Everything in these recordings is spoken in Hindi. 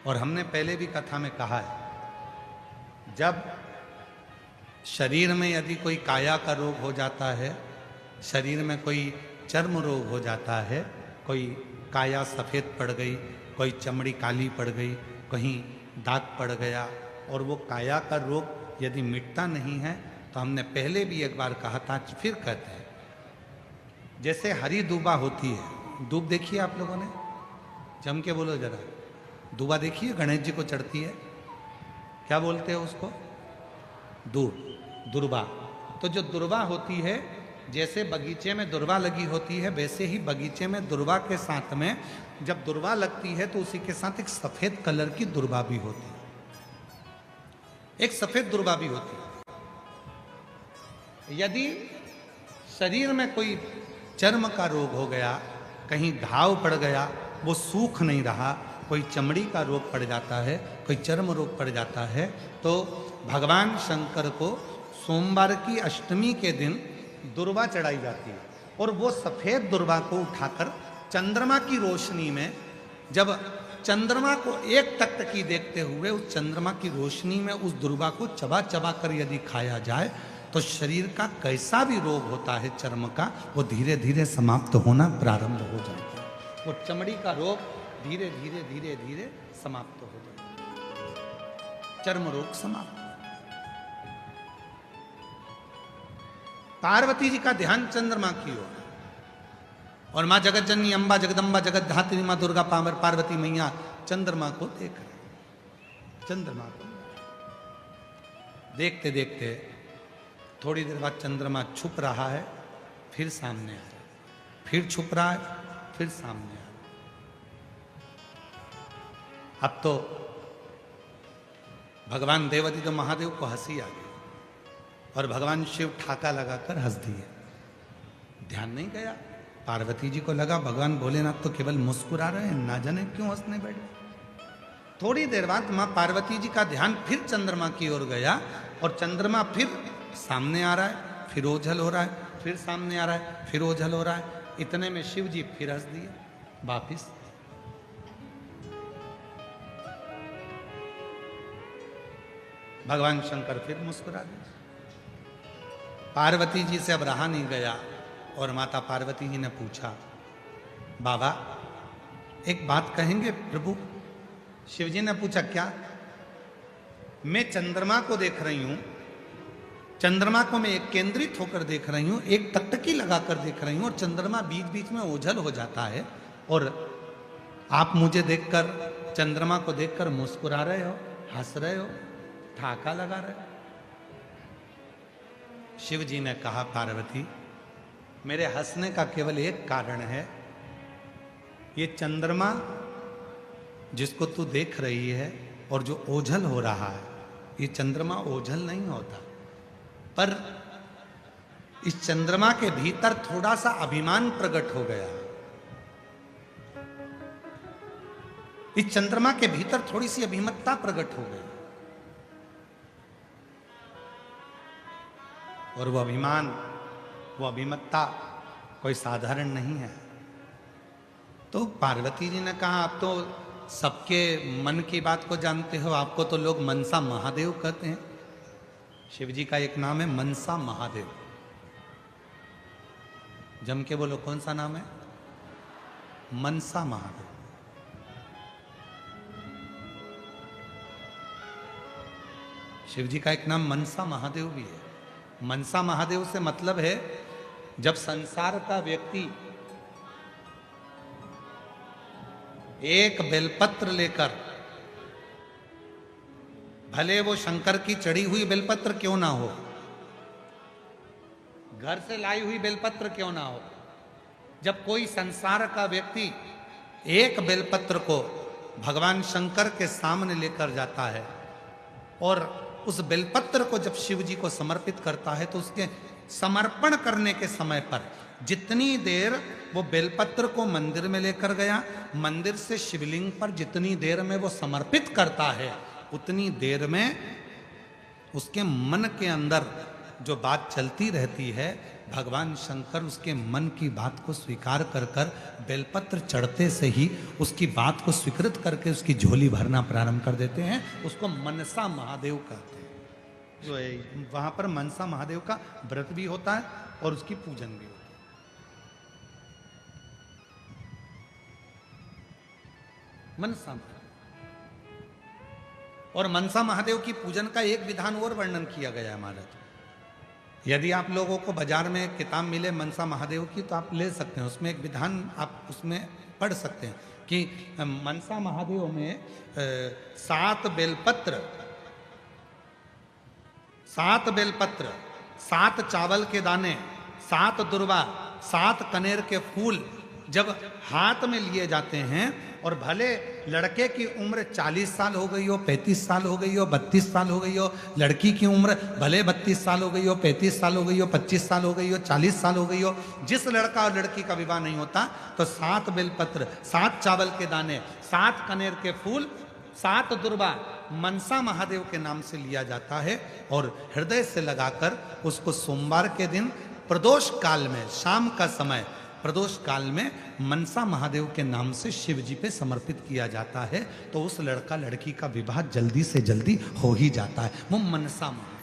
और हमने पहले भी कथा में कहा है, जब शरीर में यदि कोई काया का रोग हो जाता है, शरीर में कोई चर्म रोग हो जाता है, कोई काया सफ़ेद पड़ गई, कोई चमड़ी काली पड़ गई, कहीं दाग पड़ गया, और वो काया का रोग यदि मिटता नहीं है तो हमने पहले भी एक बार कहा था, फिर कहते हैं, जैसे हरी दूबा होती है, दूब देखिए आप लोगों ने, जम के बोलो जरा, दूबा देखिए गणेश जी को चढ़ती है, क्या बोलते हैं उसको? दूब, दुर्बा। तो जो दुर्बा होती है, जैसे बगीचे में दुर्बा लगी होती है, वैसे ही बगीचे में दुर्बा के साथ में जब दुर्बा लगती है तो उसी के साथ एक सफेद कलर की दुर्बा भी होती है, एक सफेद दुर्बा भी होती है। यदि शरीर में कोई चर्म का रोग हो गया, कहीं घाव पड़ गया, वो सूख नहीं रहा, कोई चमड़ी का रोग पड़ जाता है, कोई चर्म रोग पड़ जाता है, तो भगवान शंकर को सोमवार की अष्टमी के दिन दुर्बा चढ़ाई जाती है, और वो सफेद दुर्बा को उठाकर चंद्रमा की रोशनी में, जब चंद्रमा को एक टकटकी देखते हुए उस चंद्रमा की रोशनी में उस दुर्बा को चबा चबा कर यदि खाया जाए तो शरीर का कैसा भी रोग होता है चर्म का, वो धीरे धीरे समाप्त होना प्रारंभ हो जाता है। वो चमड़ी का रोग धीरे धीरे धीरे धीरे समाप्त हो जाता है, चर्म रोग समाप्त। पार्वती जी का ध्यान चंद्रमा की ओर, और मां जगत जननी अंबा जगदम्बा जगत धात्री मां दुर्गा पावर पार्वती मैया चंद्रमा को देख रहे, चंद्रमा को देखते देखते थोड़ी देर बाद चंद्रमा छुप रहा है, फिर सामने आ रहा है, फिर छुप रहा है, फिर सामने आ रहा है। अब तो भगवान देवादित्य तो महादेव को हंसी आ गई, और भगवान शिव ठाका लगाकर हंस दिए, ध्यान नहीं गया। पार्वती जी को लगा भगवान भोलेनाथ तो केवल मुस्कुरा रहे हैं, ना जाने क्यों हंसने बैठे। थोड़ी देर बाद मां पार्वती जी का ध्यान फिर चंद्रमा की ओर गया, और चंद्रमा फिर सामने आ रहा है, फिर ओझल हो रहा है, फिर सामने आ रहा है, फिर ओझल हो रहा है। इतने में शिव जी फिर हंस दिए वापिस। भगवान शंकर फिर मुस्कुरा दिए। पार्वती जी से अब रहा नहीं गया, और माता पार्वती जी ने पूछा, बाबा एक बात कहेंगे प्रभु? शिव जी ने पूछा, क्या? मैं चंद्रमा को देख रही हूं, चंद्रमा को मैं एक केंद्रित होकर देख रही हूं, एक टकटकी लगाकर देख रही हूं, और चंद्रमा बीच बीच में ओझल हो जाता है, और आप मुझे देखकर, चंद्रमा को देखकर मुस्कुरा रहे हो, हंस रहे हो, ठाका लगा रहे हो। शिव जी ने कहा, पार्वती मेरे हंसने का केवल एक कारण है, ये चंद्रमा जिसको तू देख रही है और जो ओझल हो रहा है, ये चंद्रमा ओझल नहीं होता, पर इस चंद्रमा के भीतर थोड़ा सा अभिमान प्रकट हो गया। इस चंद्रमा के भीतर थोड़ी सी अभिमतता प्रकट हो गई, और वो अभिमान, वो अभिमतता कोई साधारण नहीं है। तो पार्वती जी ने कहा, आप तो सबके मन की बात को जानते हो, आपको तो लोग मनसा महादेव कहते हैं। शिव जी का एक नाम है मनसा महादेव। जम के बोलो, कौन सा नाम है? मनसा महादेव। शिव जी का एक नाम मनसा महादेव भी है। मनसा महादेव से मतलब है, जब संसार का व्यक्ति एक बेलपत्र लेकर, भले वो शंकर की चढ़ी हुई बेलपत्र क्यों ना हो, घर से लाई हुई बेलपत्र क्यों ना हो, जब कोई संसार का व्यक्ति एक बेलपत्र को भगवान शंकर के सामने लेकर जाता है, और उस बेलपत्र को जब शिव जी को समर्पित करता है, तो उसके समर्पण करने के समय पर जितनी देर वो बेलपत्र को मंदिर में लेकर गया, मंदिर से शिवलिंग पर जितनी देर में वो समर्पित करता है, उतनी देर में उसके मन के अंदर जो बात चलती रहती है, भगवान शंकर उसके मन की बात को स्वीकार कर कर बेलपत्र चढ़ते से ही उसकी बात को स्वीकृत करके उसकी झोली भरना प्रारंभ कर देते हैं। उसको मनसा महादेव कहते हैं। जो है वहां पर मनसा महादेव का व्रत भी होता है और उसकी पूजन भी होता है। मनसा महादेव और मनसा महादेव की पूजन का एक विधान और वर्णन किया गया है महाराज। यदि आप लोगों को बाजार में किताब मिले मनसा महादेव की तो आप ले सकते हैं। उसमें एक विधान आप उसमें पढ़ सकते हैं कि मनसा महादेव में 7 बेलपत्र, 7 चावल के दाने, 7 दुर्वा, 7 कनेर के फूल जब हाथ में लिए जाते हैं और भले लड़के की उम्र 40 साल हो गई हो, 35 साल हो गई हो, 32 साल हो गई हो, लड़की की उम्र भले 32 साल हो गई हो, 35 साल हो गई हो, 25 साल हो गई हो, 40 साल हो gई हो, जिस लड़का और लड़की का विवाह नहीं होता तो 7 बेलपत्र, 7 चावल के दाने, 7 कनेर के फूल, 7 दुर्वा मनसा महादेव के नाम से लिया जाता है और हृदय से लगाकर उसको सोमवार के दिन प्रदोष काल में, शाम का समय प्रदोष काल में मनसा महादेव के नाम से शिव जी पे समर्पित किया जाता है। तो उस लड़का लड़की का विवाह जल्दी से जल्दी हो ही जाता है। वो मनसा महादेव,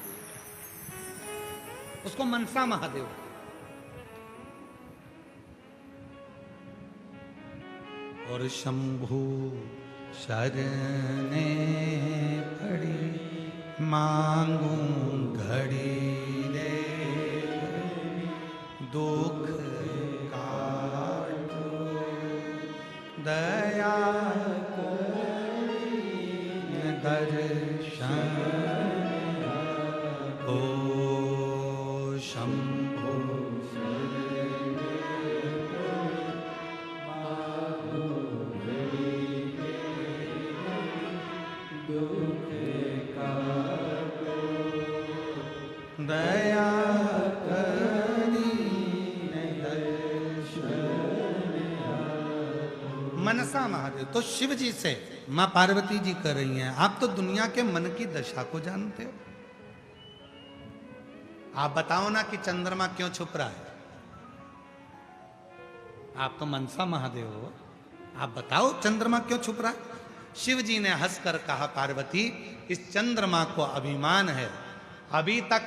उसको मनसा महादेव। और शंभु शरणे पड़ी मांगू घड़ी रे दुख दया दर्शन ओ शंभो दया मनसा महादेव। तो शिव जी से मां पार्वती जी कर रही हैं, आप तो दुनिया के मन की दशा को जानते हो। आप बताओ ना कि चंद्रमा क्यों छुप रहा है। आप तो मनसा महादेव हो, आप बताओ चंद्रमा क्यों छुप रहा है। शिव जी ने हंसकर कहा, पार्वती इस चंद्रमा को अभिमान है, अभी तक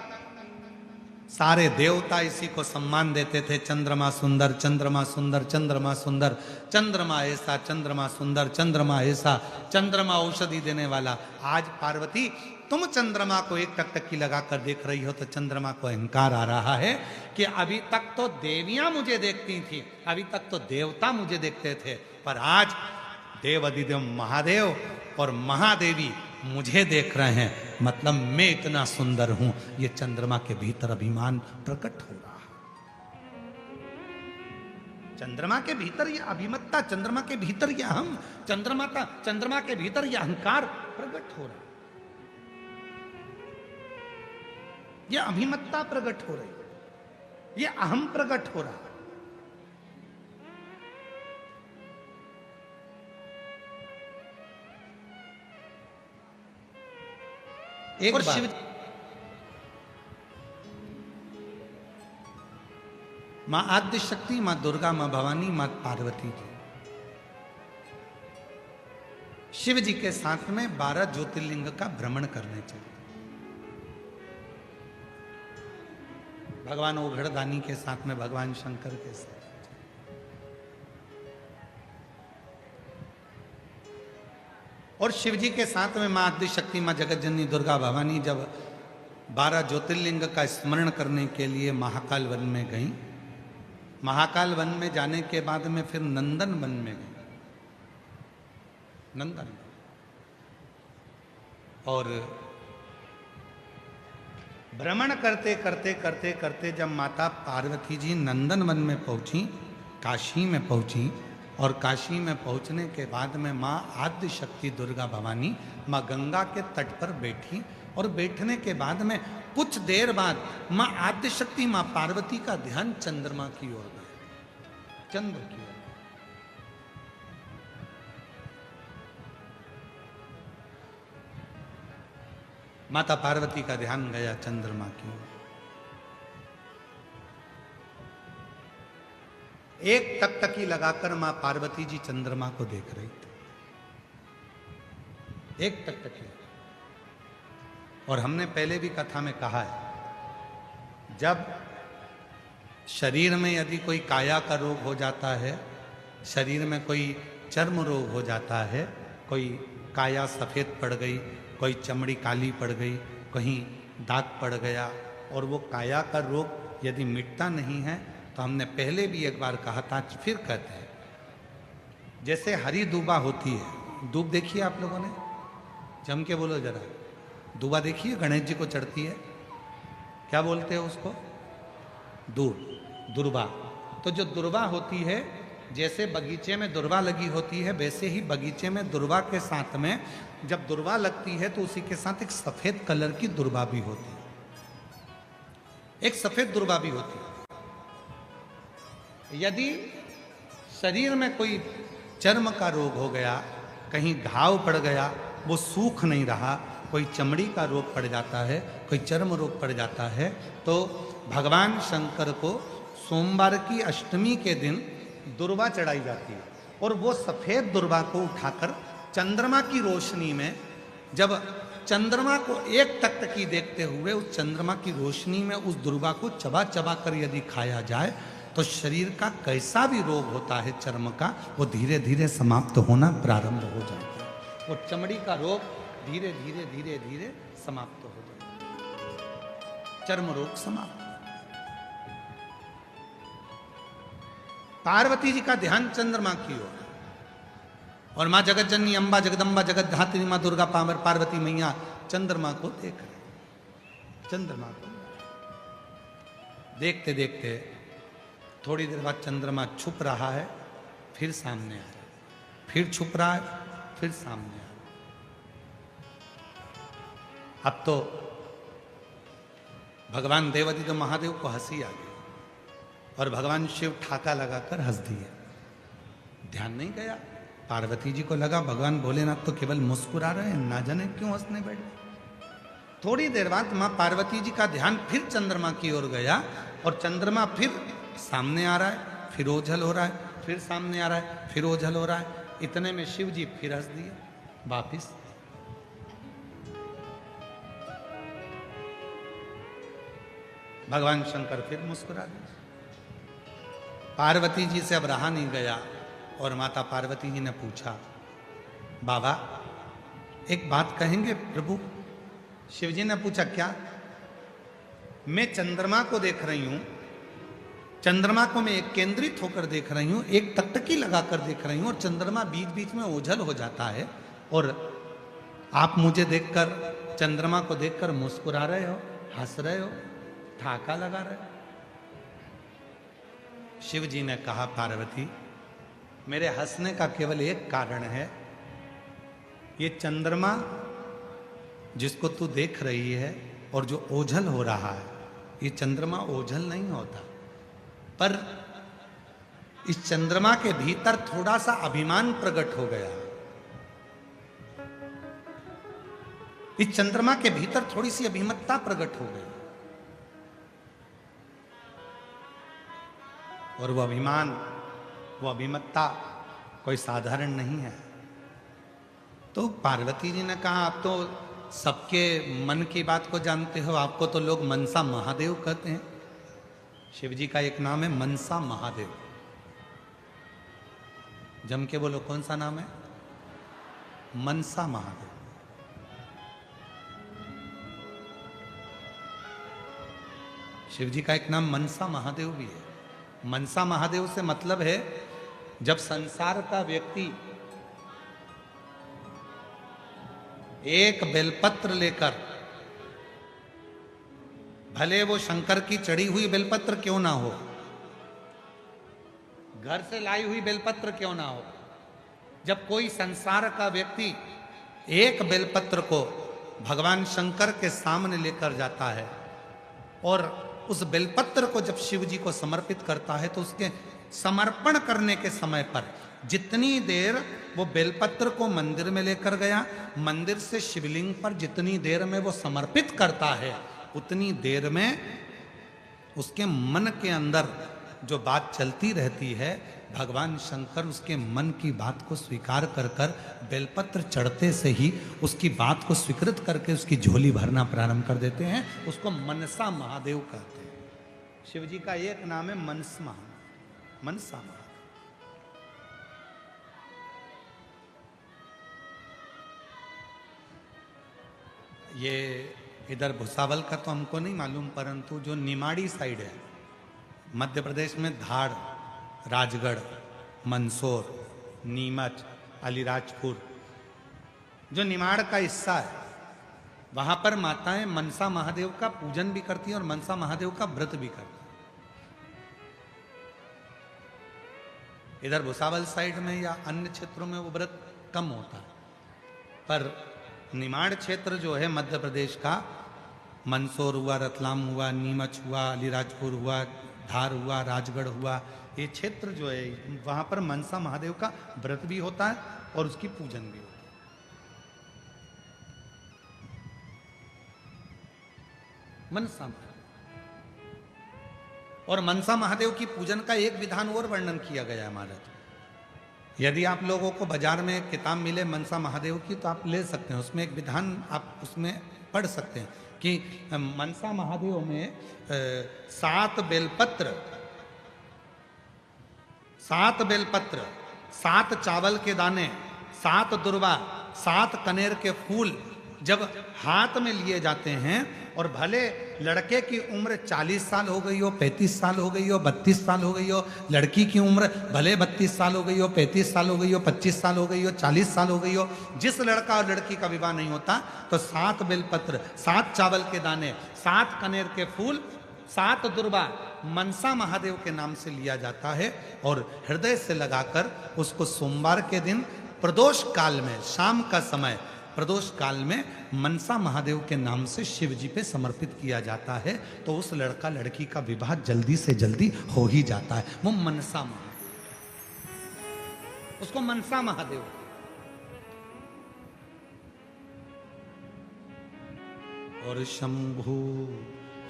सारे देवता इसी को सम्मान देते थे, चंद्रमा सुंदर, चंद्रमा सुंदर, चंद्रमा सुंदर, चंद्रमा ऐसा, चंद्रमा सुंदर, चंद्रमा ऐसा, चंद्रमा औषधि देने वाला। आज पार्वती तुम चंद्रमा को एक टकटकी लगाकर देख रही हो तो चंद्रमा को अहंकार आ रहा है कि अभी तक तो देवियां मुझे देखती थी, अभी तक तो देवता मुझे देखते थे, पर आज देव अधिदेव महादेव और महादेवी मुझे देख रहे हैं, मतलब मैं इतना सुंदर हूं। ये चंद्रमा के भीतर अभिमान प्रकट हो रहा है। चंद्रमा के भीतर ये अभिमत्ता, चंद्रमा के भीतर ये अहम, चंद्रमा के भीतर ये अहंकार प्रकट हो रहा है। ये अभिमत्ता प्रकट हो रही है, ये अहम प्रकट हो रहा है। एक और शिव मां आद्य शक्ति, मां दुर्गा, मां भवानी, मां पार्वती जी शिव जी के साथ में 12 ज्योतिर्लिंग का भ्रमण करने चाहिए। भगवान ओघड़दानी के साथ में, भगवान शंकर के साथ। और शिव जी के साथ में मां आद्य शक्ति, मां जगत जननी दुर्गा भवानी जब 12 ज्योतिर्लिंग का स्मरण करने के लिए महाकाल वन में गई, महाकाल वन में जाने के बाद में फिर नंदन वन में गई, नंदन। और भ्रमण करते करते करते करते जब माता पार्वती जी नंदन वन में पहुंची, काशी में पहुंची, और काशी में पहुंचने के बाद में माँ आद्य शक्ति दुर्गा भवानी माँ गंगा के तट पर बैठी, और बैठने के बाद में कुछ देर बाद माँ आद्य शक्ति माँ पार्वती का ध्यान चंद्रमा की ओर गया, चंद्र की ओर। माता पार्वती का ध्यान गया चंद्रमा की ओर। एक टकटकी लगाकर मां पार्वती जी चंद्रमा को देख रही थी, एक टकटकी। और हमने पहले भी कथा में कहा है, जब शरीर में यदि कोई काया का रोग हो जाता है, शरीर में कोई चर्म रोग हो जाता है, कोई काया सफ़ेद पड़ गई, कोई चमड़ी काली पड़ गई, कहीं दाग पड़ गया, और वो काया का रोग यदि मिटता नहीं है, तो हमने पहले भी एक बार कहा था, फिर कहते हैं, जैसे हरी दूबा होती है, दूब देखिए आप लोगों ने, जम के बोलो जरा, दूबा देखिए गणेश जी को चढ़ती है, क्या बोलते हैं उसको? दूब, दुर्बा। तो जो दुर्बा होती है, जैसे बगीचे में दुर्बा लगी होती है, वैसे ही बगीचे में दुर्बा के साथ में जब दुर्बा लगती है तो उसी के साथ एक सफेद कलर की दुर्बा भी होती है, एक सफेद दुर्बा भी होती है। यदि शरीर में कोई चर्म का रोग हो गया, कहीं घाव पड़ गया, वो सूख नहीं रहा, कोई चमड़ी का रोग पड़ जाता है, कोई चर्म रोग पड़ जाता है, तो भगवान शंकर को सोमवार की अष्टमी के दिन दुर्बा चढ़ाई जाती है, और वो सफेद दुर्बा को उठाकर चंद्रमा की रोशनी में, जब चंद्रमा को एक टकटकी देखते हुए उस चंद्रमा की रोशनी में उस दुर्बा को चबा चबा कर यदि खाया जाए, तो शरीर का कैसा भी रोग होता है चर्म का, वो धीरे धीरे समाप्त होना प्रारंभ हो जाता है। वो चमड़ी का रोग धीरे धीरे धीरे धीरे समाप्त हो जाता है, चर्म रोग समाप्त। पार्वती जी का ध्यान चंद्रमा की ओर, और मां जगत जननी अंबा जगदम्बा जगत धात्री मां दुर्गा पामर पार्वती मैया चंद्रमा को देख रहे, चंद्रमा को देखते देखते थोड़ी देर बाद चंद्रमा छुप रहा है, फिर सामने आ रहा है, फिर छुप रहा है, फिर सामने आ रहा है। अब तो भगवान देवादित्य महादेव को हंसी आ गई, और भगवान शिव ठाका लगाकर हंस दिए। ध्यान नहीं गया, पार्वती जी को लगा भगवान भोलेनाथ तो केवल मुस्कुरा रहे हैं, ना जाने क्यों हंसने बैठे। थोड़ी देर बाद मां पार्वती जी का ध्यान फिर चंद्रमा की ओर गया, और चंद्रमा फिर सामने आ रहा है, फिर ओझल हो रहा है, फिर सामने आ रहा है, फिर ओझल हो रहा है। इतने में शिव जी फिर हंस दिए वापिस। भगवान शंकर फिर मुस्कुरा दिए। पार्वती जी से अब रहा नहीं गया, और माता पार्वती जी ने पूछा, बाबा एक बात कहेंगे प्रभु? शिव जी ने पूछा, क्या? मैं चंद्रमा को देख रही हूं, चंद्रमा को मैं एक केंद्रित होकर देख रही हूं, एक टकटकी लगाकर देख रही हूं, और चंद्रमा बीच बीच में ओझल हो जाता है, और आप मुझे देखकर, चंद्रमा को देखकर मुस्कुरा रहे हो, हंस रहे हो, ठाका लगा रहे हो। शिव जी ने कहा, पार्वती मेरे हंसने का केवल एक कारण है, ये चंद्रमा जिसको तू देख रही है और जो ओझल हो रहा है, ये चंद्रमा ओझल नहीं होता, पर इस चंद्रमा के भीतर थोड़ा सा अभिमान प्रकट हो गया। इस चंद्रमा के भीतर थोड़ी सी अभिमत्ता प्रकट हो गई, और वो अभिमान, वो अभिमत्ता कोई साधारण नहीं है। तो पार्वती जी ने कहा, आप तो सबके मन की बात को जानते हो, आपको तो लोग मनसा महादेव कहते हैं। शिव जी का एक नाम है मनसा महादेव। जम के बोलो, कौन सा नाम है? मनसा महादेव। शिव जी का एक नाम मनसा महादेव भी है। मनसा महादेव से मतलब है, जब संसार का व्यक्ति एक बेलपत्र लेकर, भले वो शंकर की चढ़ी हुई बेलपत्र क्यों ना हो, घर से लाई हुई बेलपत्र क्यों ना हो, जब कोई संसार का व्यक्ति एक बेलपत्र को भगवान शंकर के सामने लेकर जाता है, और उस बेलपत्र को जब शिव जी को समर्पित करता है, तो उसके समर्पण करने के समय पर जितनी देर वो बेलपत्र को मंदिर में लेकर गया, मंदिर से शिवलिंग पर जितनी देर में वो समर्पित करता है, उतनी देर में उसके मन के अंदर जो बात चलती रहती है, भगवान शंकर उसके मन की बात को स्वीकार कर कर बेलपत्र चढ़ते से ही उसकी बात को स्वीकृत करके उसकी झोली भरना प्रारंभ कर देते हैं। उसको मनसा महादेव कहते हैं। शिव जी का एक नाम है मनसा महादेव। ये इधर भुसावल का तो हमको नहीं मालूम, परंतु जो निमाड़ी साइड है मध्य प्रदेश में, धार, राजगढ़, मंदसौर, नीमच, अलीराजपुर, जो निमाड़ का हिस्सा है, वहां पर माताएं मनसा महादेव का पूजन भी करती हैं और मनसा महादेव का व्रत भी करती हैं। इधर भुसावल साइड में या अन्य क्षेत्रों में वो व्रत कम होता है, पर निमाड़ क्षेत्र जो है मध्य प्रदेश का, मंदसौर हुआ, रतलाम हुआ, नीमच हुआ, अलीराजपुर हुआ, धार हुआ, राजगढ़ हुआ, ये क्षेत्र जो है वहां पर मनसा महादेव का व्रत भी होता है और उसकी पूजन भी होता है। मनसा और मनसा महादेव की पूजन का एक विधान और वर्णन किया गया है हमारे। यदि आप लोगों को बाजार में एक किताब मिले मनसा महादेव की तो आप ले सकते हैं, उसमें एक विधान आप उसमें पढ़ सकते हैं कि मनसा महादेव में 7 बेलपत्र, 7 चावल के दाने, 7 दुर्वा, 7 कनेर के फूल जब हाथ में लिए जाते हैं, और भले लड़के की उम्र 40 साल हो गई हो, 35 साल हो गई हो, 32 साल हो गई हो, लड़की की उम्र भले 32 साल हो गई हो, 35 साल हो गई हो, 25 साल हो गई हो, 40 साल हो गई हो, जिस लड़का और लड़की का विवाह नहीं होता तो 7 बेलपत्र, 7 चावल के दाने, 7 कनेर के फूल, 7 दुर्वा मनसा महादेव के नाम से लिया जाता है और हृदय से लगाकर उसको सोमवार के दिन प्रदोष काल में, शाम का समय प्रदोष काल में मनसा महादेव के नाम से शिव जी पे समर्पित किया जाता है, तो उस लड़का लड़की का विवाह जल्दी से जल्दी हो ही जाता है। वो मनसा महादेव, उसको मनसा महादेव। और शंभु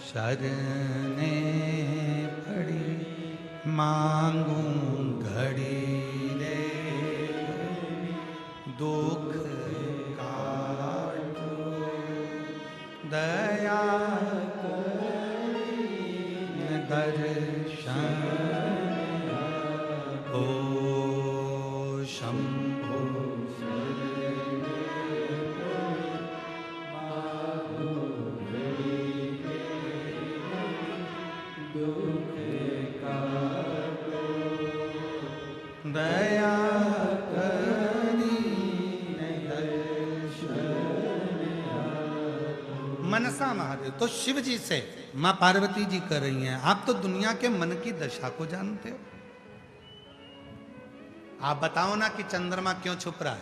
शरणे पड़ी मांगू घड़ी रे, दुख दया दर्शन ओ शंभो दया मनसा महादेव। तो शिव जी से मां पार्वती जी कर रही हैं, आप तो दुनिया के मन की दशा को जानते हो, आप बताओ ना कि चंद्रमा क्यों छुप रहा है।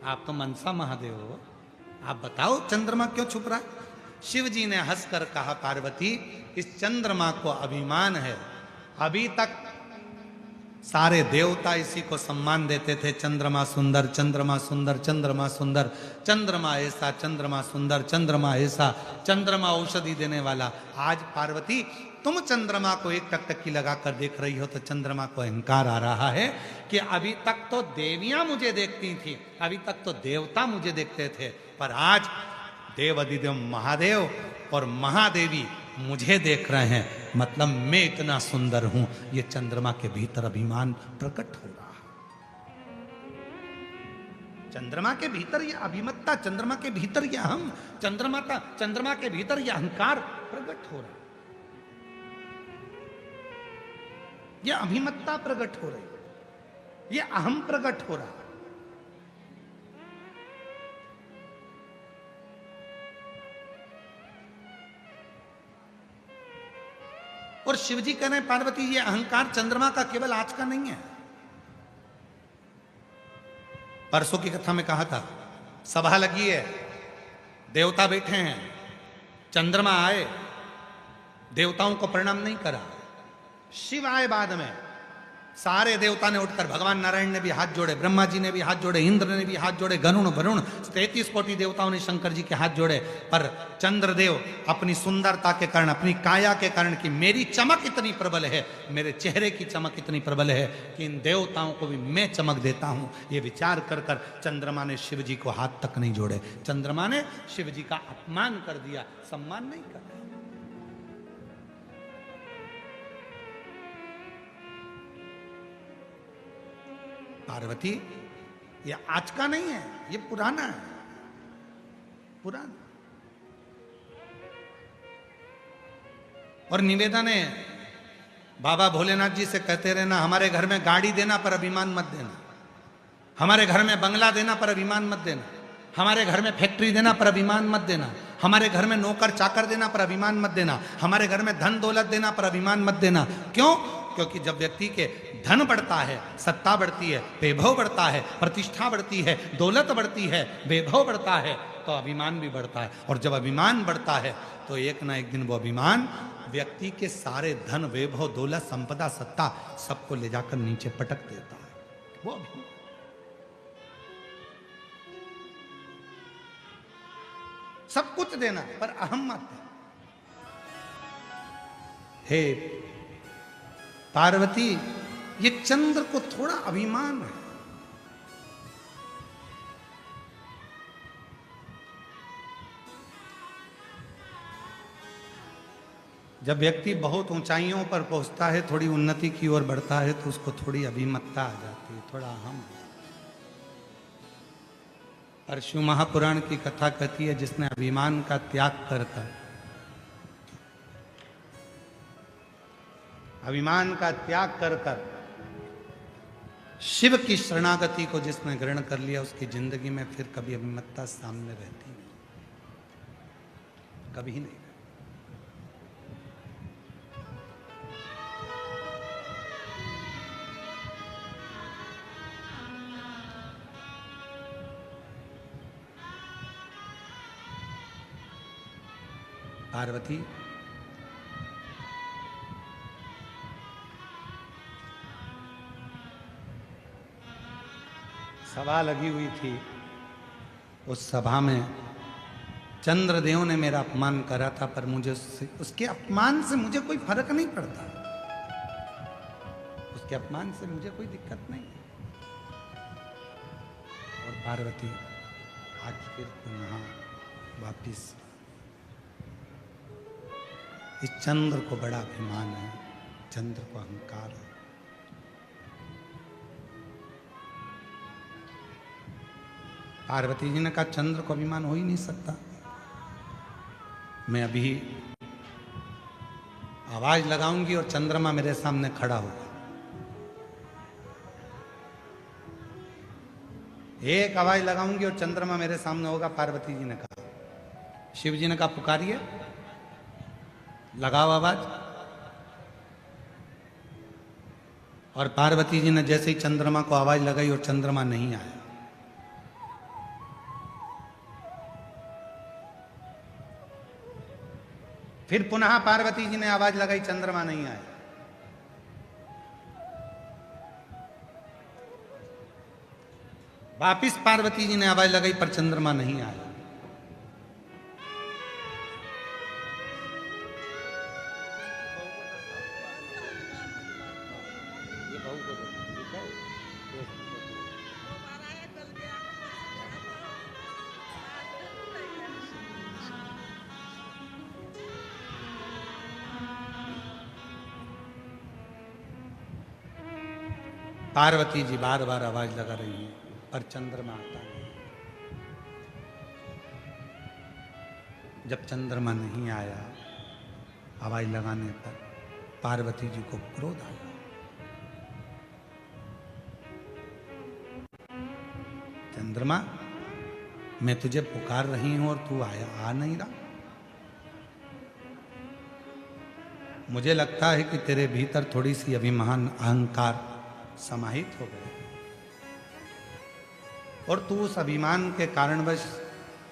आप तो मनसा महादेव हो, आप बताओ चंद्रमा क्यों छुप रहा है। शिव जी ने हंसकर कहा, पार्वती इस चंद्रमा को अभिमान है, अभी तक सारे देवता इसी को सम्मान देते थे, चंद्रमा सुंदर, चंद्रमा सुंदर, चंद्रमा सुंदर, चंद्रमा ऐसा, चंद्रमा सुंदर, चंद्रमा ऐसा, चंद्रमा औषधि देने वाला। आज पार्वती तुम चंद्रमा को एक टकटकी लगाकर देख रही हो तो चंद्रमा को अहंकार आ रहा है कि अभी तक तो देवियां मुझे देखती थी, अभी तक तो देवता मुझे देखते थे, पर आज देवाधिदेव महादेव और महादेवी मुझे देख रहे हैं, मतलब मैं इतना सुंदर हूं। ये चंद्रमा के भीतर अभिमान प्रकट हो रहा है, चंद्रमा के भीतर ये अभिमत्ता, चंद्रमा के भीतर ये अहम, चंद्रमा के भीतर ये अहंकार प्रकट हो रहा है, ये अभिमत्ता प्रकट हो रही, ये अहम प्रकट हो रहा है। और शिवजी कह रहे हैं, पार्वती ये अहंकार चंद्रमा का केवल आज का नहीं है। परसों की कथा में कहा था, सभा लगी है, देवता बैठे हैं, चंद्रमा आए, देवताओं को प्रणाम नहीं करा, शिव आए बाद में, सारे देवता ने उठकर, भगवान नारायण ने भी हाथ जोड़े, ब्रह्मा जी ने भी हाथ जोड़े, इंद्र ने भी हाथ जोड़े, गरुण वरुण 33 कोटि देवताओं ने शंकर जी के हाथ जोड़े। पर चंद्रदेव अपनी सुंदरता के कारण, अपनी काया के कारण, कि मेरी चमक इतनी प्रबल है, मेरे चेहरे की चमक इतनी प्रबल है कि इन देवताओं को भी मैं चमक देता हूं, ये विचार कर कर चंद्रमा ने शिव जी को हाथ तक नहीं जोड़े। चंद्रमा ने शिव जी का अपमान कर दिया, सम्मान नहीं कर। पार्वती ये आज का नहीं है, ये पुराना है, पुराना। और निवेदन है, बाबा भोलेनाथ जी से कहते रहना, हमारे घर में गाड़ी देना पर अभिमान मत देना, हमारे घर में बंगला देना पर अभिमान मत देना, हमारे घर में फैक्ट्री देना पर अभिमान मत देना, हमारे घर में नौकर चाकर देना पर अभिमान मत देना, हमारे घर में धन दौलत देना पर अभिमान मत देना। क्यों? क्योंकि जब व्यक्ति के धन बढ़ता है, सत्ता बढ़ती है, वैभव बढ़ता है, प्रतिष्ठा बढ़ती है, दौलत बढ़ती है, वैभव बढ़ता है, तो अभिमान भी बढ़ता है। और जब अभिमान बढ़ता है तो एक ना एक दिन वो अभिमान व्यक्ति के सारे धन, वैभव, दौलत, संपदा, सत्ता सबको ले जाकर नीचे पटक देता है। वो अभिमान, सब कुछ देना पर अहम मत। हे पार्वती, ये चंद्र को थोड़ा अभिमान है। जब व्यक्ति बहुत ऊंचाइयों पर पहुंचता है, थोड़ी उन्नति की ओर बढ़ता है, तो उसको थोड़ी अभिमतता आ जाती है, थोड़ा अहम। और शिव महापुराण की कथा कहती है, जिसने अभिमान का त्याग कर अभिमान का त्याग कर कर शिव की शरणागति को जिसने ग्रहण कर लिया, उसकी जिंदगी में फिर कभी अभिमतता सामने रहती नहीं, कभी नहीं। पार्वती, सभा लगी हुई थी, उस सभा में चंद्रदेव ने मेरा अपमान करा था, पर मुझे उसके अपमान से मुझे कोई फर्क नहीं पड़ता, उसके अपमान से मुझे कोई दिक्कत नहीं। और पार्वती आज फिर पुनः वापिस, इस चंद्र को बड़ा अभिमान है, चंद्र को अहंकार है। पार्वती जी ने कहा, चंद्र को अभिमान हो ही नहीं सकता। मैं अभी आवाज लगाऊंगी और चंद्रमा मेरे सामने खड़ा होगा। एक आवाज लगाऊंगी और चंद्रमा मेरे सामने होगा, पार्वती जी ने कहा। शिव जी ने कहा, पुकारिए, लगाओ आवाज। और पार्वती जी ने जैसे ही चंद्रमा को आवाज लगाई और चंद्रमा नहीं आया। फिर पुनः पार्वती जी ने आवाज लगाई, चंद्रमा नहीं आया। वापिस पार्वती जी ने आवाज लगाई, पर चंद्रमा नहीं आया। पार्वती जी बार बार आवाज लगा रही हैं, पर चंद्रमा आता नहीं। जब चंद्रमा नहीं आया आवाज लगाने पर, पार्वती जी को क्रोध आया। चंद्रमा, मैं तुझे पुकार रही हूं और तू आ नहीं रहा। मुझे लगता है कि तेरे भीतर थोड़ी सी अभिमान, अहंकार समाहित हो गए, और तू उस अभिमान के कारणवश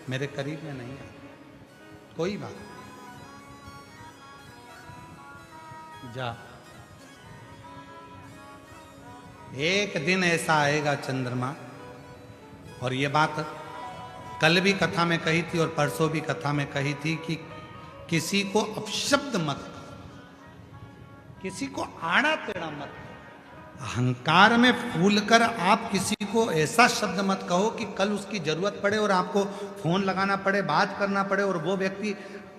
मेरे करीब में नहीं आ। कोई बात, जा एक दिन ऐसा आएगा चंद्रमा, और ये बात कल भी कथा में कही थी और परसों भी कथा में कही थी कि किसी को अपशब्द मत कहो, किसी को आड़ा टेढ़ा मत कहो। अहंकार में फूलकर आप किसी को ऐसा शब्द मत कहो कि कल उसकी जरूरत पड़े और आपको फोन लगाना पड़े, बात करना पड़े, और वो व्यक्ति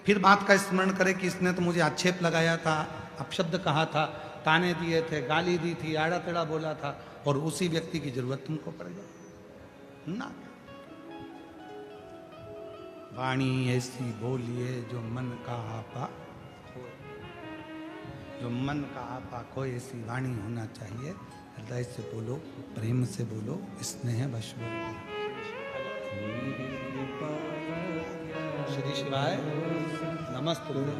फिर बात का स्मरण करे कि इसने तो मुझे आक्षेप लगाया था, अपशब्द कहा था, ताने दिए थे, गाली दी थी, आड़ा टेढ़ा बोला था, और उसी व्यक्ति की जरूरत तुमको पड़ जाए ना। वाणी ऐसी बोलिए जो मन का आपा खोए, जो मन का आपा खोए, ऐसी वाणी होना चाहिए। हृदय से बोलो, प्रेम से बोलो, स्नेह वश बोलो। श्री शिवाय नमस्ते। बोलो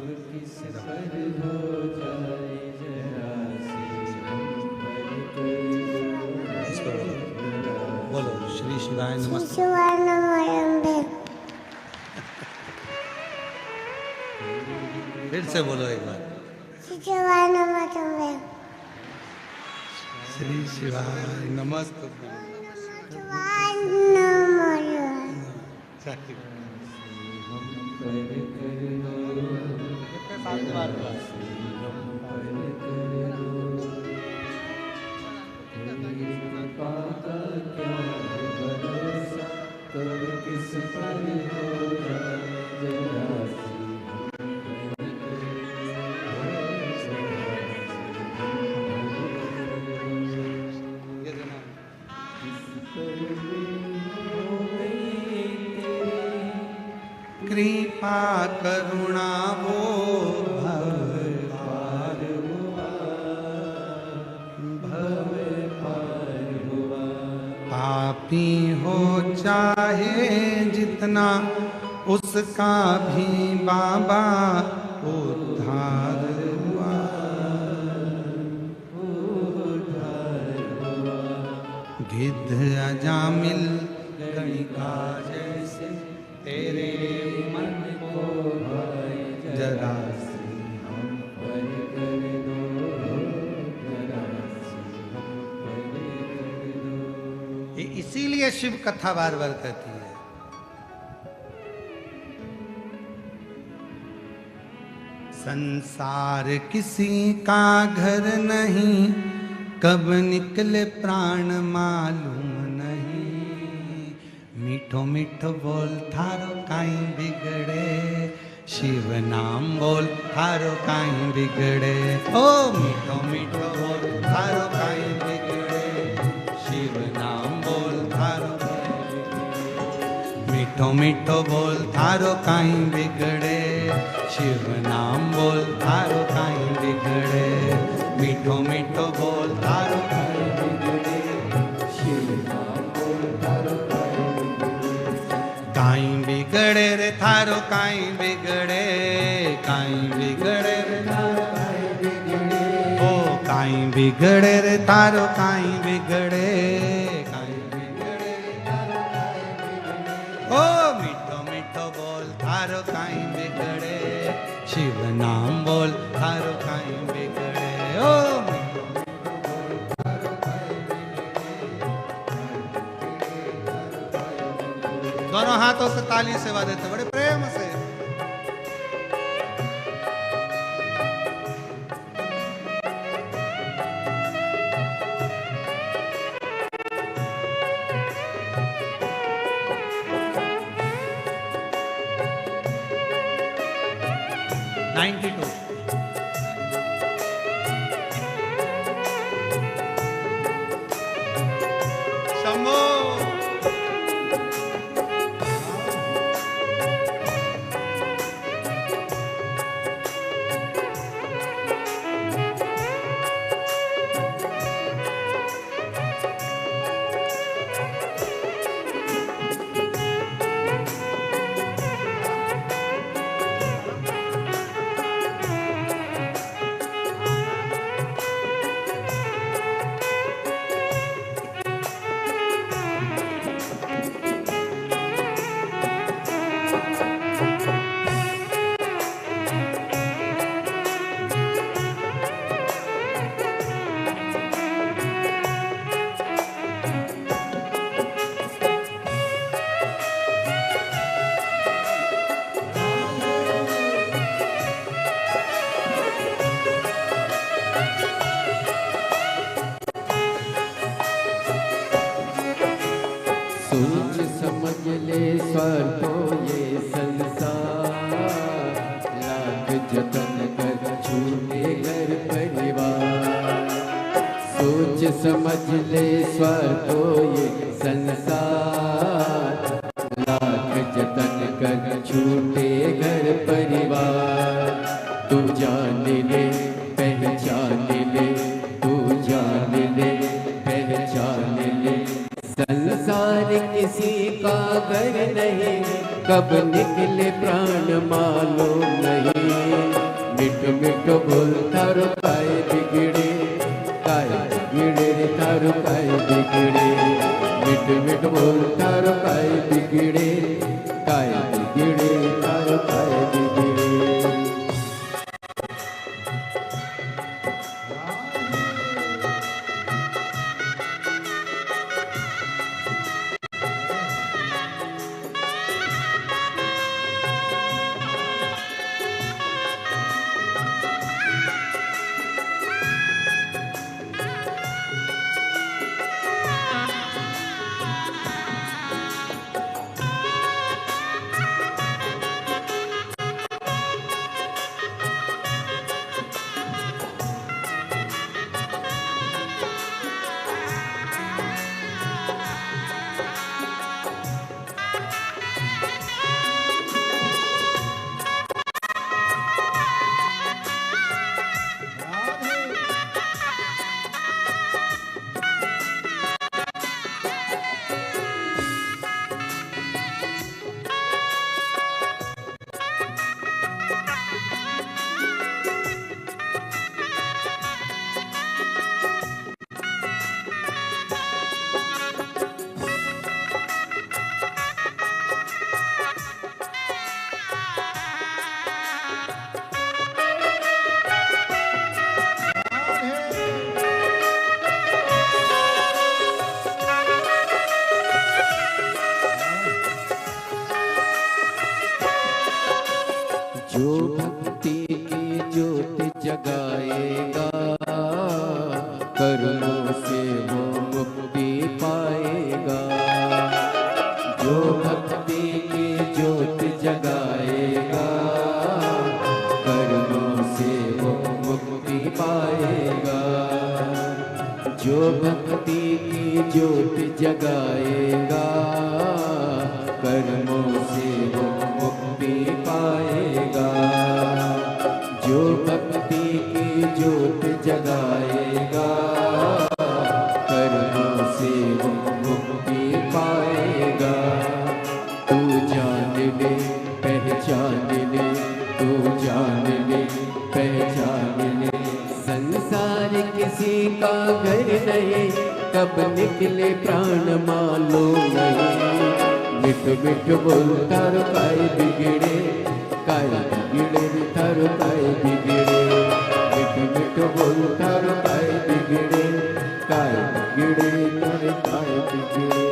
श्री शिवाय नमस्ते। फिर से बोलो एक बार, श्री शिवाय नमस्ते। कृपा करुणा वो पापी हो चाहे जितना, उसका भी बाबा उद्धार हुआ। गिद्ध अजामिल गणिका जैसे तेरे मन को जरा इसीलिए शिव कथा बार बार कहती है। संसार किसी का घर नहीं, कब निकले प्राण मालूम नहीं। मीठो मीठो बोल थारो काई बिगड़े, शिव नाम बोल थारो काई बिगड़े। ओ मीठो मीठो बोल थारो काई बिगड़े, शिव नाम बोल थारो काई बिगड़े। मीठो मीठो बोल थारो काई बिगड़े, शिव नाम बोल थारो काई बिगड़े। मीठो मीठो बोल थारो काई बिगड़े, शिव नाम बोल थारो काई बिगड़े। काई बिगड़े रे थारो काई बिगड़े, काई बिगड़े रे थारो काई बिगड़े। ओ काई बिगड़े रे थारो काई बिगड़े, काई बिगड़े रे थारो काई बिगड़े। ओ मीठो मीठो बोल थारो काई बिगड़े, शिव नाम बोल थारो काई बिगड़े। ओ दोनों हाथों से ताली सेवा देते बड़े प्रेम से। शंभो सोच समझ ले स्वार्थो ये संसार, लाख जतन कर छूटे घर परिवार। सोच समझ ले स्वार्थो ये संसार, लाख जतन कर छूटे घर परिवार। तू जान ले पहचान ले, तू जान ले पहचान ले, संसार किसी का घर नहीं, कब निकले प्राण मालूम नहीं। मिट मिट बोल थारो काय बिगड़े, काय बिगड़े थारो काय बिगड़े। मिट मिट बोल थारो काय बिगड़े, काय बिगड़े थारो काय बिगड़े। जो भक्ति की ज्योति जगाएगा, कर्मों से वो मुक्ति पाएगा। जो भक्ति की ज्योति जगाएगा, कर्मों से वो मुक्ति पाएगा। जो भक्ति की ज्योति जगाएगा, कर्मों से वो मुक्ति पाएगा। जो भक्ति की ज्योत जगाएगा, कर्मों से वो मुक्ति पाएगा। तू जान ले पहचान ले, तू जान ले पहचान ले, संसार किसी का घर नहीं, कब निकले प्राण मालूम नहीं। मिट मिट बोल थारो काय बिगड़े, काय बिगड़े थारो काय बिगड़े। मिट मिट बोल थारो काय बिगड़े, काय बिगड़े थारो काय बिगड़े।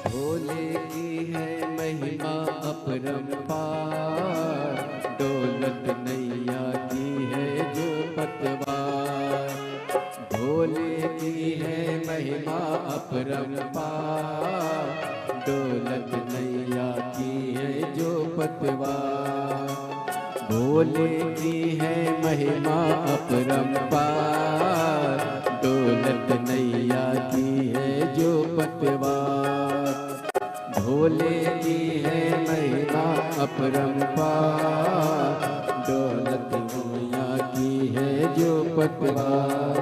भोले की है महिमा अपरंपार, दौलत नैया की है जो पतवार। की है महिमा अपरंपार, दौलत नैया की है जो पतवार। भोले की है महिमा अपरंपार, दौलत नैया की है जो पतवार। भोले की है महिमा अपरंपार, दौलत नैया की है जो पतवार।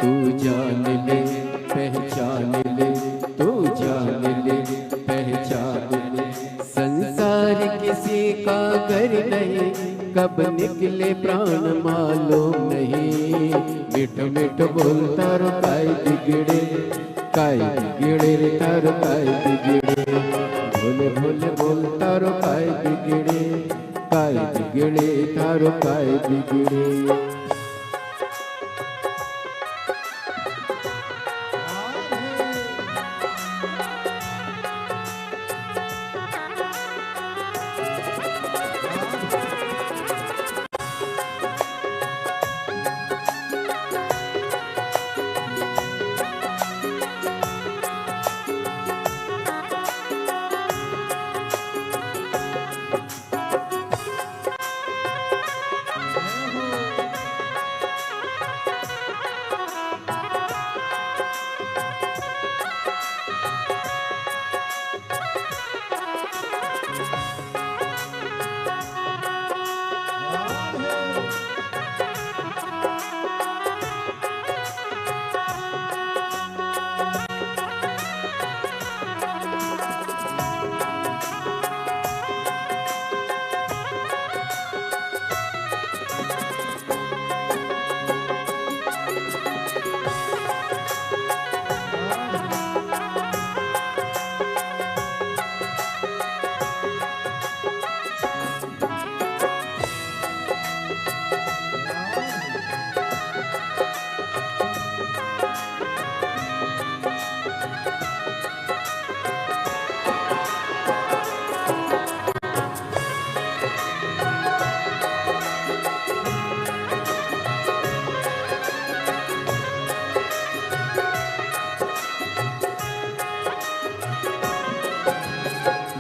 तू जान ले पहचान ले, तू जान ले पहचान ले। संसार किसी का घर नहीं, कब निकले प्राण मालूम नहीं। मिठ मिठ बोलता रो काय बिगड़े, काय बिगड़े रे तारो काय बिगड़े। भोले भोले बोलता रो काय बिगड़े, काय बिगड़े तारो काय बिगड़े।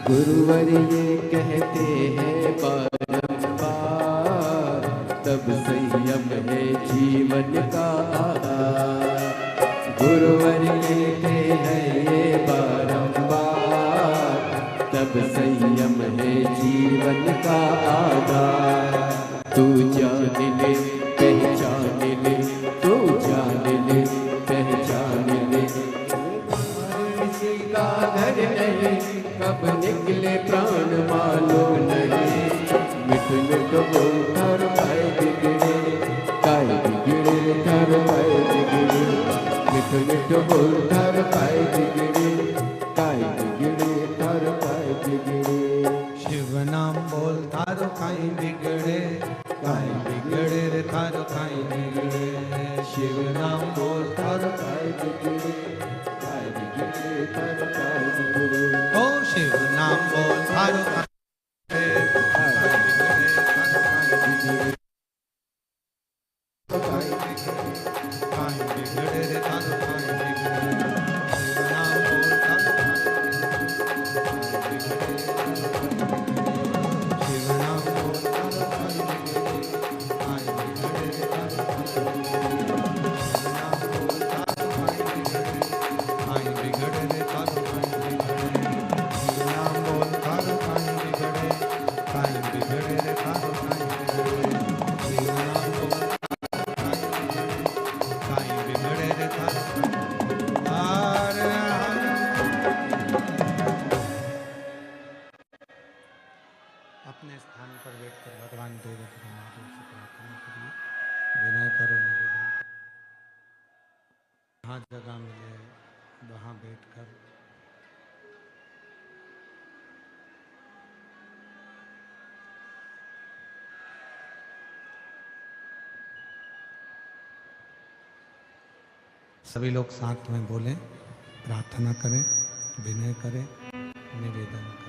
गुरुवर ये कहते हैं बारंबार, तब संयम है जीवन का आधार। गुरुवर ये कहते हैं ये बारंबार, तब संयम है जीवन का आधार। तू जान ले पहचान ले, तू जान ले पहचान ले। किसी का घर नहीं, कब निकले प्राण मालूम नहीं। मिठ मिठ बोलता रो काय बिगड़े, काय बिगड़े तारो काय बिगड़े। मिठ मिठ बोलता रो काय बिगड़े, काय बिगड़े तारो काय बिगड़े। शिव नाम बोल तारो काई बिगड़े, काई बिगड़े रे तारो काई बिगड़े। शिव नाम बोल तारो काय बिगड़े, काय बिगड़े तारो काय बिगड़े। ओ शिव नाम बोल तारो काई बिगड़े, काई बिगड़े तारो काई बिगड़े। काई बिगड़े, काई बिगड़े रे तारो काई बिगड़े। शिव नाम बोल तारो काई बिगड़े, शिव नाम बोल तारो काई बिगड़े, काई बिगड़े रे तारो काई बिगड़े। शिव नाम बोल तारो काई बिगड़े, काई बिगड़े रे तारो काई बिगड़े। शिव नाम बोल तारो काई बिगड़े, काई बिगड़े रे तारो काई बिगड़े। शिव नाम बोल काई बिगड़े रे तारो हर हर। अपने स्थान पर बैठकर भगवान देवता महादेव से प्रार्थना करिए, विनय करो, निवेदन करो। जहाँ जगह मिले वहाँ बैठकर सभी लोग साथ में बोलें, प्रार्थना करें, विनय करें, निवेदन करें।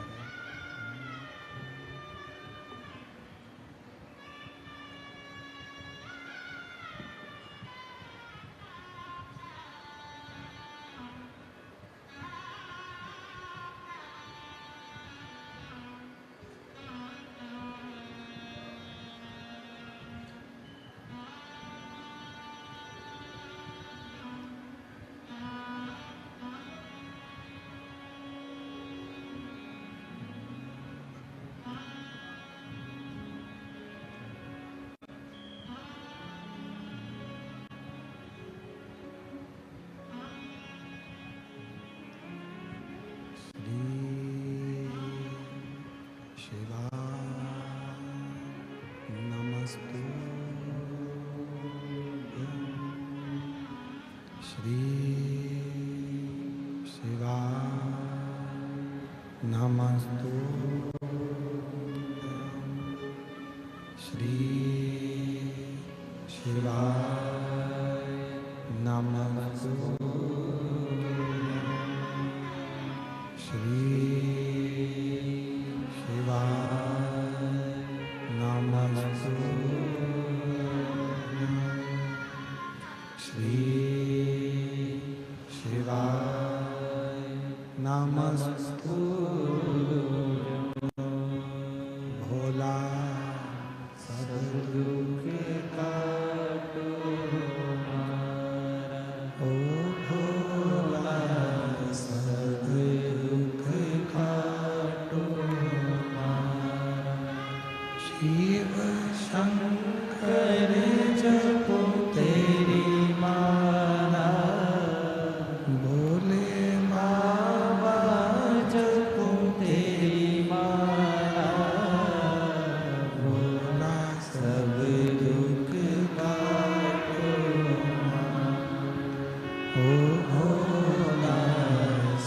श्री शिवाय नमस्तुभ्यं श्री शिवाय नमस्तुभ्यं श्री शिवाय नमस्तुभ्यं श्री शिवाय नमस्तुभ्यं भोला सब दुख काटो हमारा, ओ भोला सब दुख काटो हमारा। शिव शंकर जपो तेरी माला, भोले बाबा जपो तेरी माला, भोला सब दुख काटो हमारा, ओ भोला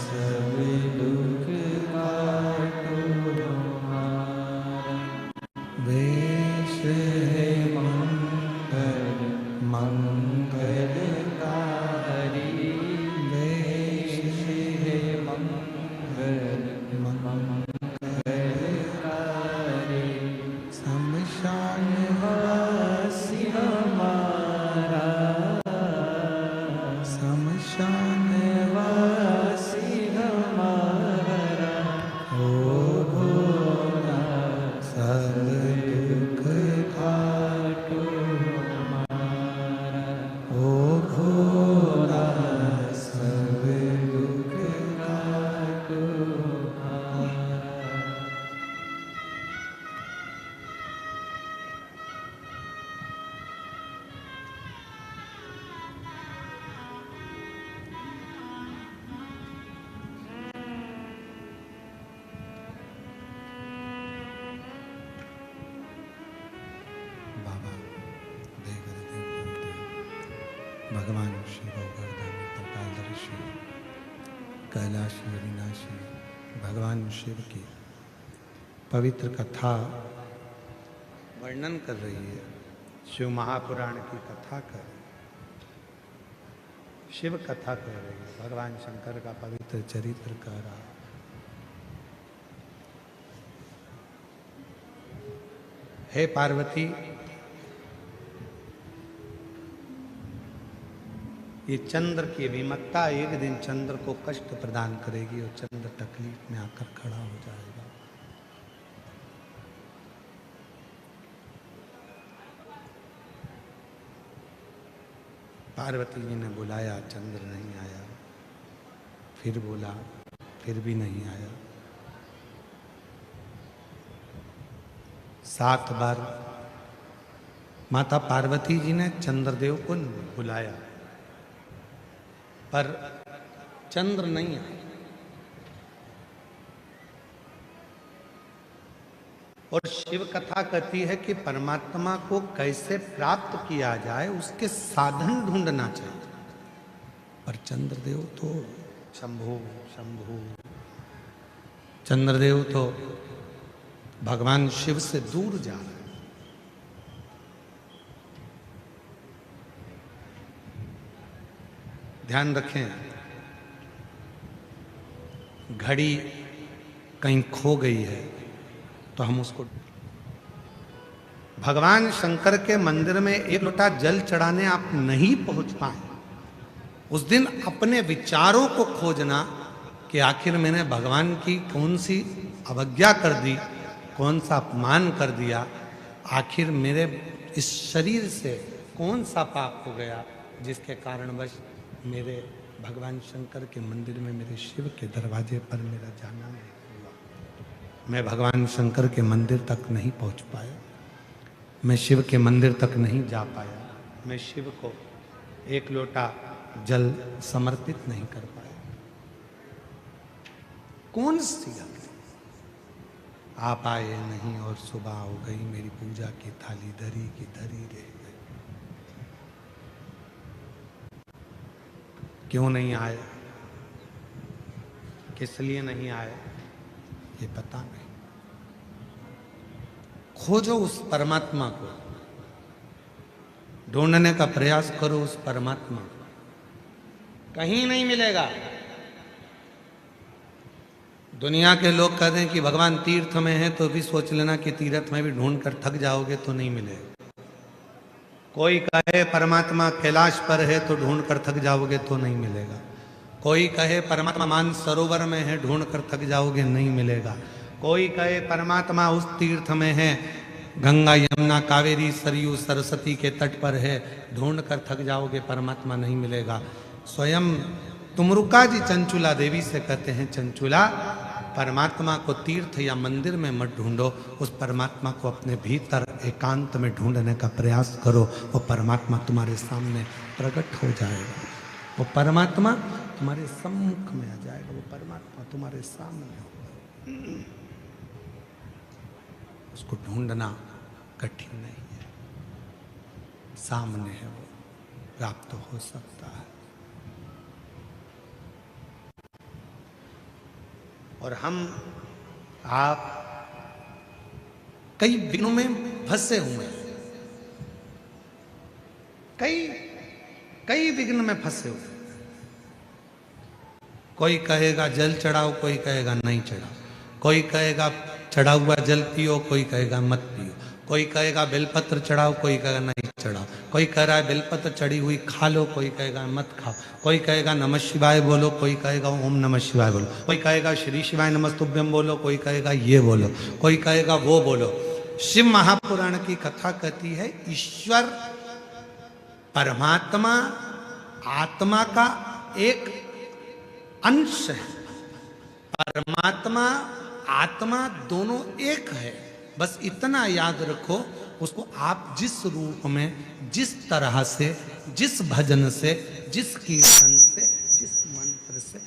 सब दुख काटो हमारा। वेश है मंगल मंगलकारी, वेश है मंगल मंगलकारी, शमशान वासी हमारा, शमशान वासी हमारा, ओ भोला सब दुख काटो हमारा, ओ भोला सब दुख काटो हमारा। बाबा देख भगवान शिव गोवर्धन त्रिकालदर्शी कैलाशी अविनाशी भगवान शिव की पवित्र कथा वर्णन कर रही है। शिव महापुराण की कथा कर रही है, शिव कथा कह रही है, भगवान शंकर का पवित्र चरित्र कह रहा है। हे पार्वती, ये चंद्र की विमत्ता एक दिन चंद्र को कष्ट प्रदान करेगी और चंद्र तकलीफ में आकर खड़ा हो जाएगा। पार्वती जी ने बुलाया, चंद्र नहीं आया, फिर बोला, फिर भी नहीं आया। 7 बार माता पार्वती जी ने चंद्रदेव को बुलाया, पर चंद्र नहीं आया। और शिव कथा कहती है कि परमात्मा को कैसे प्राप्त किया जाए उसके साधन ढूंढना चाहिए, पर चंद्रदेव तो शंभु शंभु, चंद्रदेव तो भगवान शिव से दूर जा रहे हैं। ध्यान रखें, घड़ी कहीं खो गई है तो हम उसको, भगवान शंकर के मंदिर में एक लोटा जल चढ़ाने आप नहीं पहुंच पाए, उस दिन अपने विचारों को खोजना कि आखिर मैंने भगवान की कौन सी अवज्ञा कर दी, कौन सा अपमान कर दिया, आखिर मेरे इस शरीर से कौन सा पाप हो गया जिसके कारणवश मेरे भगवान शंकर के मंदिर में, मेरे शिव के दरवाजे पर मेरा जाना नहीं हुआ। मैं भगवान शंकर के मंदिर तक नहीं पहुंच पाया, मैं शिव के मंदिर तक नहीं जा पाया, मैं शिव को एक लोटा जल समर्पित नहीं कर पाया। कौन सी गलती? आप आए नहीं और सुबह हो गई, मेरी पूजा की थाली धरी की धरी रह गई। क्यों नहीं आए, किस लिए नहीं आए, ये पता नहीं। खोजो उस परमात्मा को, ढूंढने का प्रयास करो उस परमात्मा को, कहीं नहीं मिलेगा। दुनिया के लोग कहते हैं कि भगवान तीर्थ में है, तो भी सोच लेना कि तीर्थ में भी ढूंढ कर थक जाओगे तो नहीं मिलेगा। कोई कहे परमात्मा कैलाश पर है, तो ढूंढ कर थक जाओगे तो नहीं मिलेगा। कोई कहे परमात्मा मान सरोवर में है, ढूंढ कर थक जाओगे नहीं मिलेगा। कोई कहे परमात्मा उस तीर्थ में है, गंगा यमुना कावेरी सरयू सरस्वती के तट पर है, ढूंढ कर थक जाओगे परमात्मा नहीं मिलेगा। स्वयं तुमरुका जी चंचुला देवी से कहते हैं, चंचुला परमात्मा को तीर्थ या मंदिर में मत ढूंढो, उस परमात्मा को अपने भीतर एकांत में ढूंढने का प्रयास करो। वो परमात्मा तुम्हारे सामने प्रकट हो जाएगा, वो परमात्मा तुम्हारे सम्मुख में आ जाएगा, वो परमात्मा तुम्हारे सामने होगा। उसको ढूंढना कठिन नहीं है, सामने है, वो प्राप्त हो सकता है। और हम आप कई विघ्नों में फंसे हुए हैं, कई विघ्न में फंसे हुए। कोई कहेगा जल चढ़ाओ, कोई कहेगा नहीं चढ़ाओ, कोई कहेगा चढ़ा हुआ जल पियो, कोई कहेगा मत पियो, कोई कहेगा बेलपत्र चढ़ाओ, कोई कहेगा नहीं चढ़ाओ, कोई कह रहा है बेलपत्र चढ़ी हुई खा लो, कोई कहेगा मत खाओ, कोई कहेगा नमः शिवाय बोलो, कोई कहेगा ओम नमः शिवाय बोलो, कोई कहेगा श्री शिवाय नमस्तुभ्यम बोलो, कोई कहेगा ये बोलो, कोई कहेगा वो बोलो। शिव महापुराण की कथा कहती है ईश्वर परमात्मा आत्मा का एक अंश है। परमात्मा आत्मा दोनों एक है, बस इतना याद रखो। उसको आप जिस रूप में, जिस तरह से, जिस भजन से, जिस कीर्तन से, जिस मंत्र से,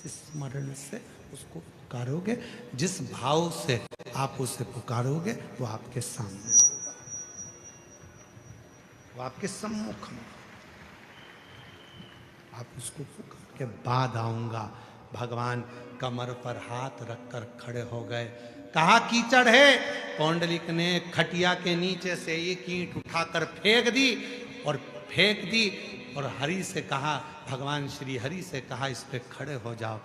जिस स्मरण से उसको पुकारोगे, जिस भाव से आप उसे पुकारोगे, वो आपके सामने होगा, वो आपके सम्मुख में। आप उसको पुकार के बाद आऊंगा। भगवान कमर पर हाथ रखकर खड़े हो गए। कहा कीचड़ है। पौंडलिक ने खटिया के नीचे से एक ईंट उठाकर फेंक दी और हरि से कहा, भगवान श्री हरि से कहा इस पे खड़े हो जाओ।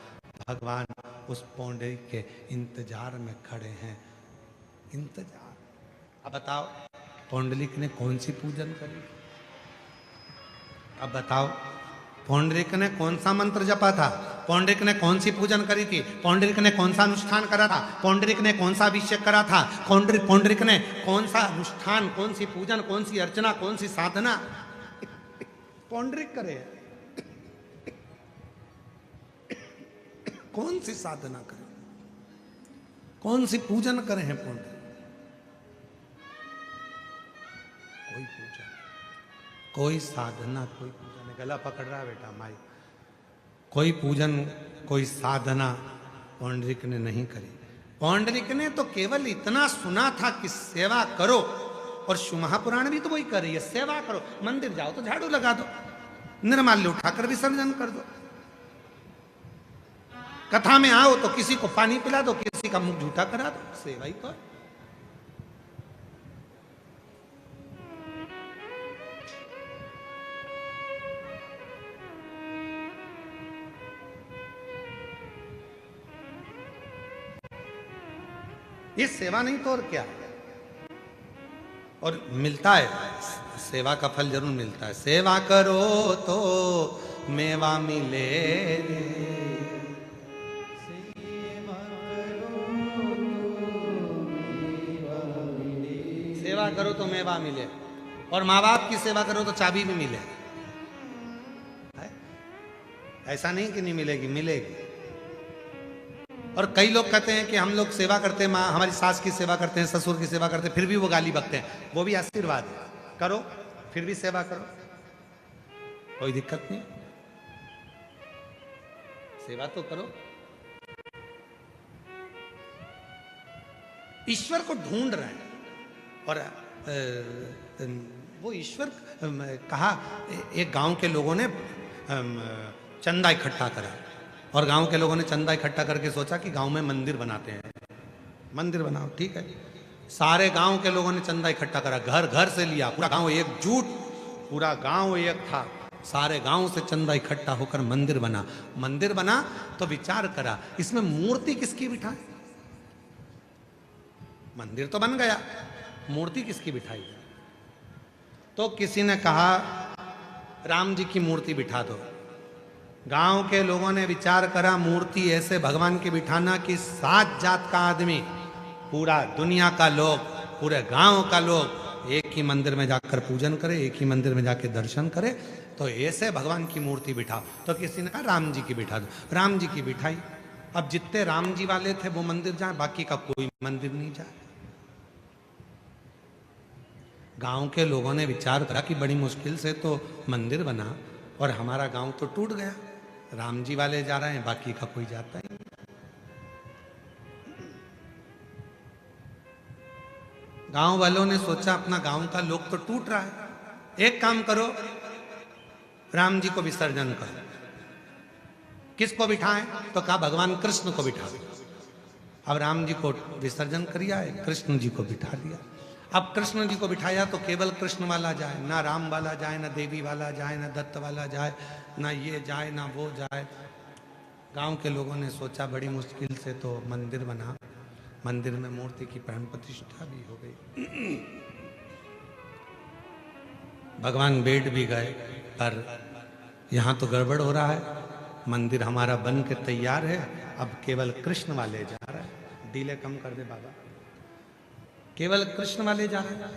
भगवान उस पौंडलिक के इंतजार में खड़े हैं। इंतजार। अब बताओ पौंडलिक ने कौन सी पूजन करी? अब बताओ पौंडरिक ने कौन सा मंत्र जपा था? पौंडरिक ने कौन सी पूजन करी थी? पौंडरिक ने कौन सा अनुष्ठान करा था? पौंडरिक ने कौन सा अभिषेक करा था? पौंडरिक ने कौन सा अनुष्ठान, कौन सी पूजन, कौन सी अर्चना, कौन सी साधना पौंडरिक करे? कौन सी साधना करे, कौन सी पूजन करे हैं पौंडरिक? कोई पूजन, कोई साधना, कोई पूजन। गला पकड़ रहा है बेटा माई। कोई पूजन, कोई साधना पौंडरिक ने नहीं करी। पौंडरिक ने तो केवल इतना सुना था कि सेवा करो, और शिव महापुराण भी तो वही कर रही है, सेवा करो। मंदिर जाओ तो झाड़ू लगा दो, निर्माल्य उठाकर विसर्जन कर दो, कथा में आओ तो किसी को पानी पिला दो, किसी का मुंह झूठा करा दो, सेवा ही करो। ये सेवा नहीं तो और क्या? और मिलता है, सेवा का फल जरूर मिलता है। सेवा करो तो मेवा मिले, सेवा करो तो मेवा मिले, और माँ बाप की सेवा करो तो चाबी भी मिले। ऐसा नहीं कि नहीं मिलेगी, मिलेगी। और कई लोग कहते हैं कि हम लोग सेवा करते हैं, माँ हमारी सास की सेवा करते हैं, ससुर की सेवा करते हैं, फिर भी वो गाली बकते हैं। वो भी आशीर्वाद है, करो फिर भी सेवा करो, कोई दिक्कत नहीं, सेवा तो करो। ईश्वर को ढूंढ रहे हैं, और वो ईश्वर कहा। एक गांव के लोगों ने चंदा इकट्ठा करा, और गांव के लोगों ने चंदा इकट्ठा करके सोचा कि गांव में मंदिर बनाते हैं, मंदिर बनाओ, ठीक है। सारे गांव के लोगों ने चंदा इकट्ठा करा, घर घर से लिया, पूरा गांव एकजुट, पूरा गांव एक था, सारे गांव से चंदा इकट्ठा होकर मंदिर बना। मंदिर बना तो विचार करा इसमें मूर्ति किसकी बिठाए। मंदिर तो बन गया, मूर्ति किसकी बिठाई। तो किसी ने कहा राम जी की मूर्ति बिठा दो। गांव के लोगों ने विचार करा मूर्ति ऐसे भगवान की बिठाना कि 7 जात का आदमी, पूरा दुनिया का लोग, पूरे गांव का लोग एक ही मंदिर में जाकर पूजन करे, एक ही मंदिर में जाकर दर्शन करे, तो ऐसे भगवान की मूर्ति बिठाओ। तो किसी ने कहा राम जी की बिठा दो। राम जी की बिठाई। अब जितने राम जी वाले थे वो मंदिर जाए, बाकी का कोई मंदिर नहीं जाए। गांव के लोगों ने विचार करा कि बड़ी मुश्किल से तो मंदिर बना और हमारा गांव तो टूट गया, राम जी वाले जा रहे हैं, बाकी का कोई जाता ही नहीं। गांव वालों ने सोचा अपना गांव का लोग तो टूट रहा है, एक काम करो राम जी को विसर्जन करो। किसको बिठाएं? तो कहा भगवान कृष्ण को बिठा दो। अब राम जी को विसर्जन करिया है, कृष्ण जी को बिठा दिया। अब कृष्ण जी को बिठाया तो केवल कृष्ण वाला जाए, ना राम वाला जाए, ना देवी वाला जाए, ना दत्त वाला जाए, ना ये जाए ना वो जाए। गांव के लोगों ने सोचा बड़ी मुश्किल से तो मंदिर बना, मंदिर में मूर्ति की प्राण प्रतिष्ठा भी हो गई, भगवान बैठ भी गए, पर यहाँ तो गड़बड़ हो रहा है, मंदिर हमारा बन के तैयार है, अब केवल कृष्ण वाले जा रहे हैं। डीले कम कर दे बाबा, केवल कृष्ण वाले जा रहे हैं।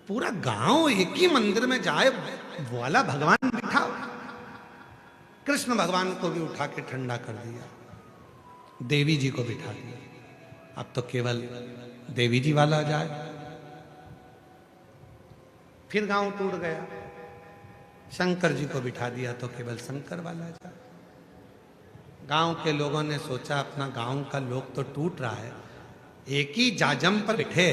पूरा गांव एक ही मंदिर में जाए वाला भगवान बिठाओ। कृष्ण भगवान को भी उठा के ठंडा कर दिया, देवी जी को बिठा दिया, अब तो केवल देवी जी वाला जाए। फिर गांव टूट गया, शंकर जी को बिठा दिया तो केवल शंकर वाला जाए। गांव के लोगों ने सोचा अपना गांव का लोग तो टूट रहा है, एक ही जाजम पर बैठे,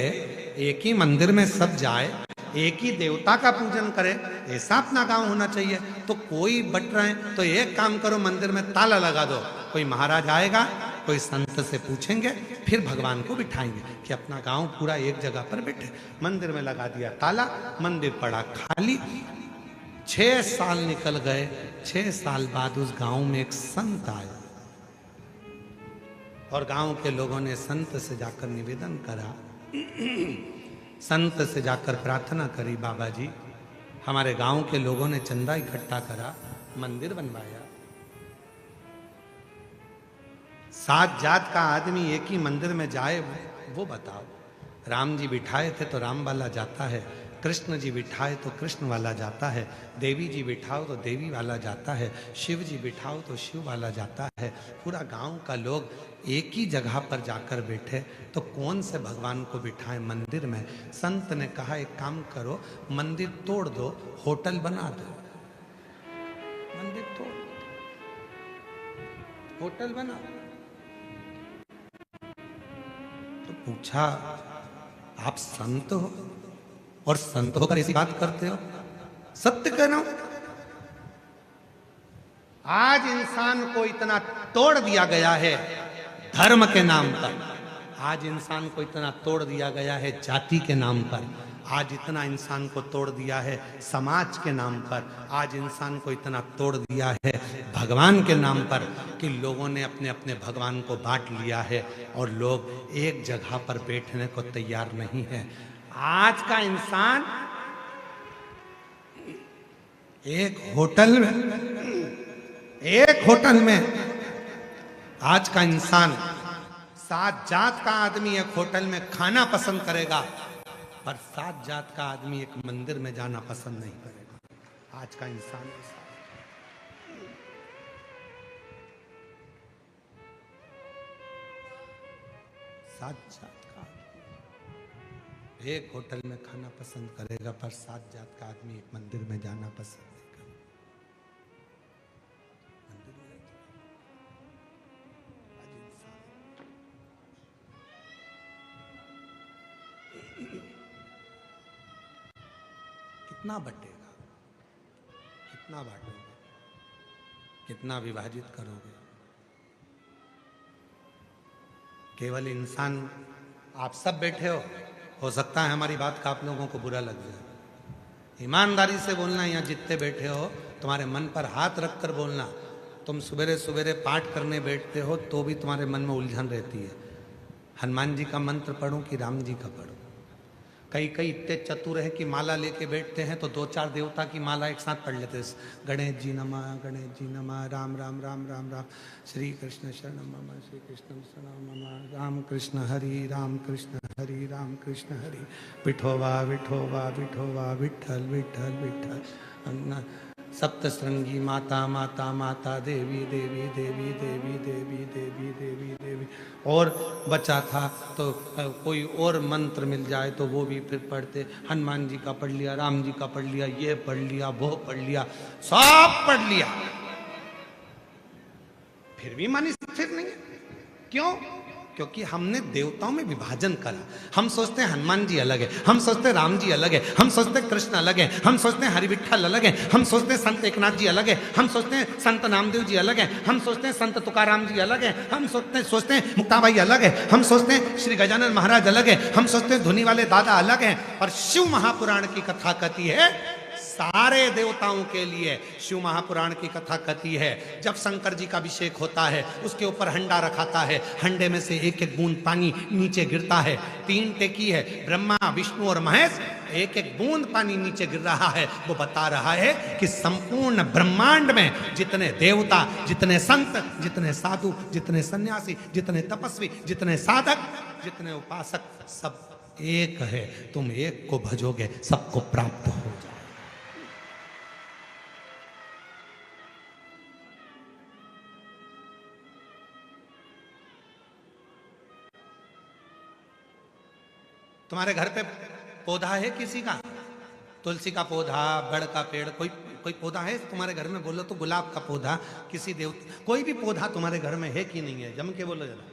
एक ही मंदिर में सब जाए, एक ही देवता का पूजन करे, ऐसा अपना गांव होना चाहिए। तो कोई बट रहे हैं तो एक काम करो, मंदिर में ताला लगा दो, कोई महाराज आएगा, कोई संत से पूछेंगे, फिर भगवान को बिठाएंगे कि अपना गांव पूरा एक जगह पर बैठे। मंदिर में लगा दिया ताला, मंदिर पड़ा खाली। 6 साल निकल गए, 6 साल बाद उस गांव में एक संत आया और गांव के लोगों ने संत से जाकर निवेदन करा, संत से जाकर प्रार्थना करी, बाबा जी हमारे गांव के लोगों ने चंदा इकट्ठा करा, मंदिर बनवाया, 7 जात का आदमी एक ही मंदिर में जाए वो बताओ। राम जी बिठाए थे तो राम वाला जाता है, कृष्ण जी बिठाए तो कृष्ण वाला जाता है, देवी जी बिठाओ तो देवी वाला जाता है, शिव जी बिठाओ तो शिव वाला जाता है। पूरा गांव का लोग एक ही जगह पर जाकर बैठे तो कौन से भगवान को बिठाए मंदिर में। संत ने कहा एक काम करो, मंदिर तोड़ दो, होटल बना दो। मंदिर तोड़, होटल बना। तो पूछा आप संत हो और संत होकर ऐसी बात करते हो? सत्य कह रहा हूं, आज इंसान को इतना तोड़ दिया गया है धर्म के नाम पर, आज इंसान को इतना तोड़ दिया गया है जाति के नाम पर, आज इतना इंसान को तोड़ दिया है समाज के नाम पर, आज इंसान को इतना तोड़ दिया है भगवान के नाम पर कि लोगों ने अपने अपने भगवान को बांट लिया है और लोग एक जगह पर बैठने को तैयार नहीं है। आज का इंसान एक होटल में आज का इंसान 7 जात का आदमी एक होटल में खाना पसंद करेगा, पर 7 जात का आदमी एक मंदिर में जाना पसंद नहीं करेगा। आज का इंसान ऐसा, 7 जात का आदमी एक होटल में खाना पसंद करेगा, पर 7 जात का आदमी एक मंदिर में जाना पसंद नहीं करेगा। मंदिर में आज इंसान कितना बटेगा, कितना बांटेगा। कितना विभाजित करोगे? केवल इंसान, आप सब बैठे हो सकता है हमारी बात का आप लोगों को बुरा लग जाए। ईमानदारी से बोलना, यहाँ जितने बैठे हो तुम्हारे मन पर हाथ रखकर बोलना। तुम सवेरे सवेरे पाठ करने बैठते हो तो भी तुम्हारे मन में उलझन रहती है, हनुमान जी का मंत्र पढ़ूं कि राम जी का पढ़ूं। कई कई इतने चतुर है कि माला लेके बैठते हैं तो 2-4 देवता की माला एक साथ पढ़ लेते हैं। गणेश जी नमः, गणेश जी नमः, राम राम राम राम राम, श्री कृष्ण शरणम मम, श्री कृष्ण शरणम मम, राम कृष्ण हरि, राम कृष्ण हरि, राम कृष्ण हरि, विठोबा विठोबा विठोबा, विठ्ठल विठ्ठल विठ्ठल, सप्तश्रृंगी माता माता माता, देवी देवी देवी देवी देवी देवी देवी देवी। और बचा था तो कोई और मंत्र मिल जाए तो वो भी फिर पढ़ते। हनुमान जी का पढ़ लिया, राम जी का पढ़ लिया, ये पढ़ लिया, वो पढ़ लिया, सब पढ़ लिया, फिर भी मन स्थिर नहीं है। क्यों? क्योंकि हमने देवताओं में विभाजन करा। हम सोचते हैं हनुमान जी अलग है, हम सोचते हैं राम जी अलग है, हम सोचते हैं कृष्ण अलग है, हम सोचते हैं हरि विठ्ठल अलग है, हम सोचते हैं संत एकनाथ जी अलग है, हम सोचते हैं संत नामदेव जी अलग है, हम सोचते हैं संत तुकाराम जी अलग है, हम सोचते हैं मुक्ताबाई अलग है, हम सोचते हैं श्री गजानन महाराज अलग है, हम सोचते हैं धुनी वाले दादा अलग है। और शिव महापुराण की कथा कहती है सारे देवताओं के लिए। शिव महापुराण की कथा कहती है जब शंकर जी का अभिषेक होता है, उसके ऊपर हंडा रखाता है, हंडे में से एक एक बूंद पानी नीचे गिरता है। 3 टेकी है, ब्रह्मा विष्णु और महेश, एक एक बूंद पानी नीचे गिर रहा है। वो बता रहा है कि संपूर्ण ब्रह्मांड में जितने देवता, जितने संत, जितने साधु, जितने सन्यासी, जितने तपस्वी, जितने साधक, जितने उपासक, सब एक है। तुम एक को भजोगे सबको प्राप्त हो जाए। तुम्हारे घर पे पौधा है किसी का? तुलसी का पौधा, बड़ का पेड़, कोई पौधा है तुम्हारे घर में? बोलो तो गुलाब का पौधा, किसी देवता, कोई भी पौधा तुम्हारे घर में है कि नहीं है? जम के बोलो जरा,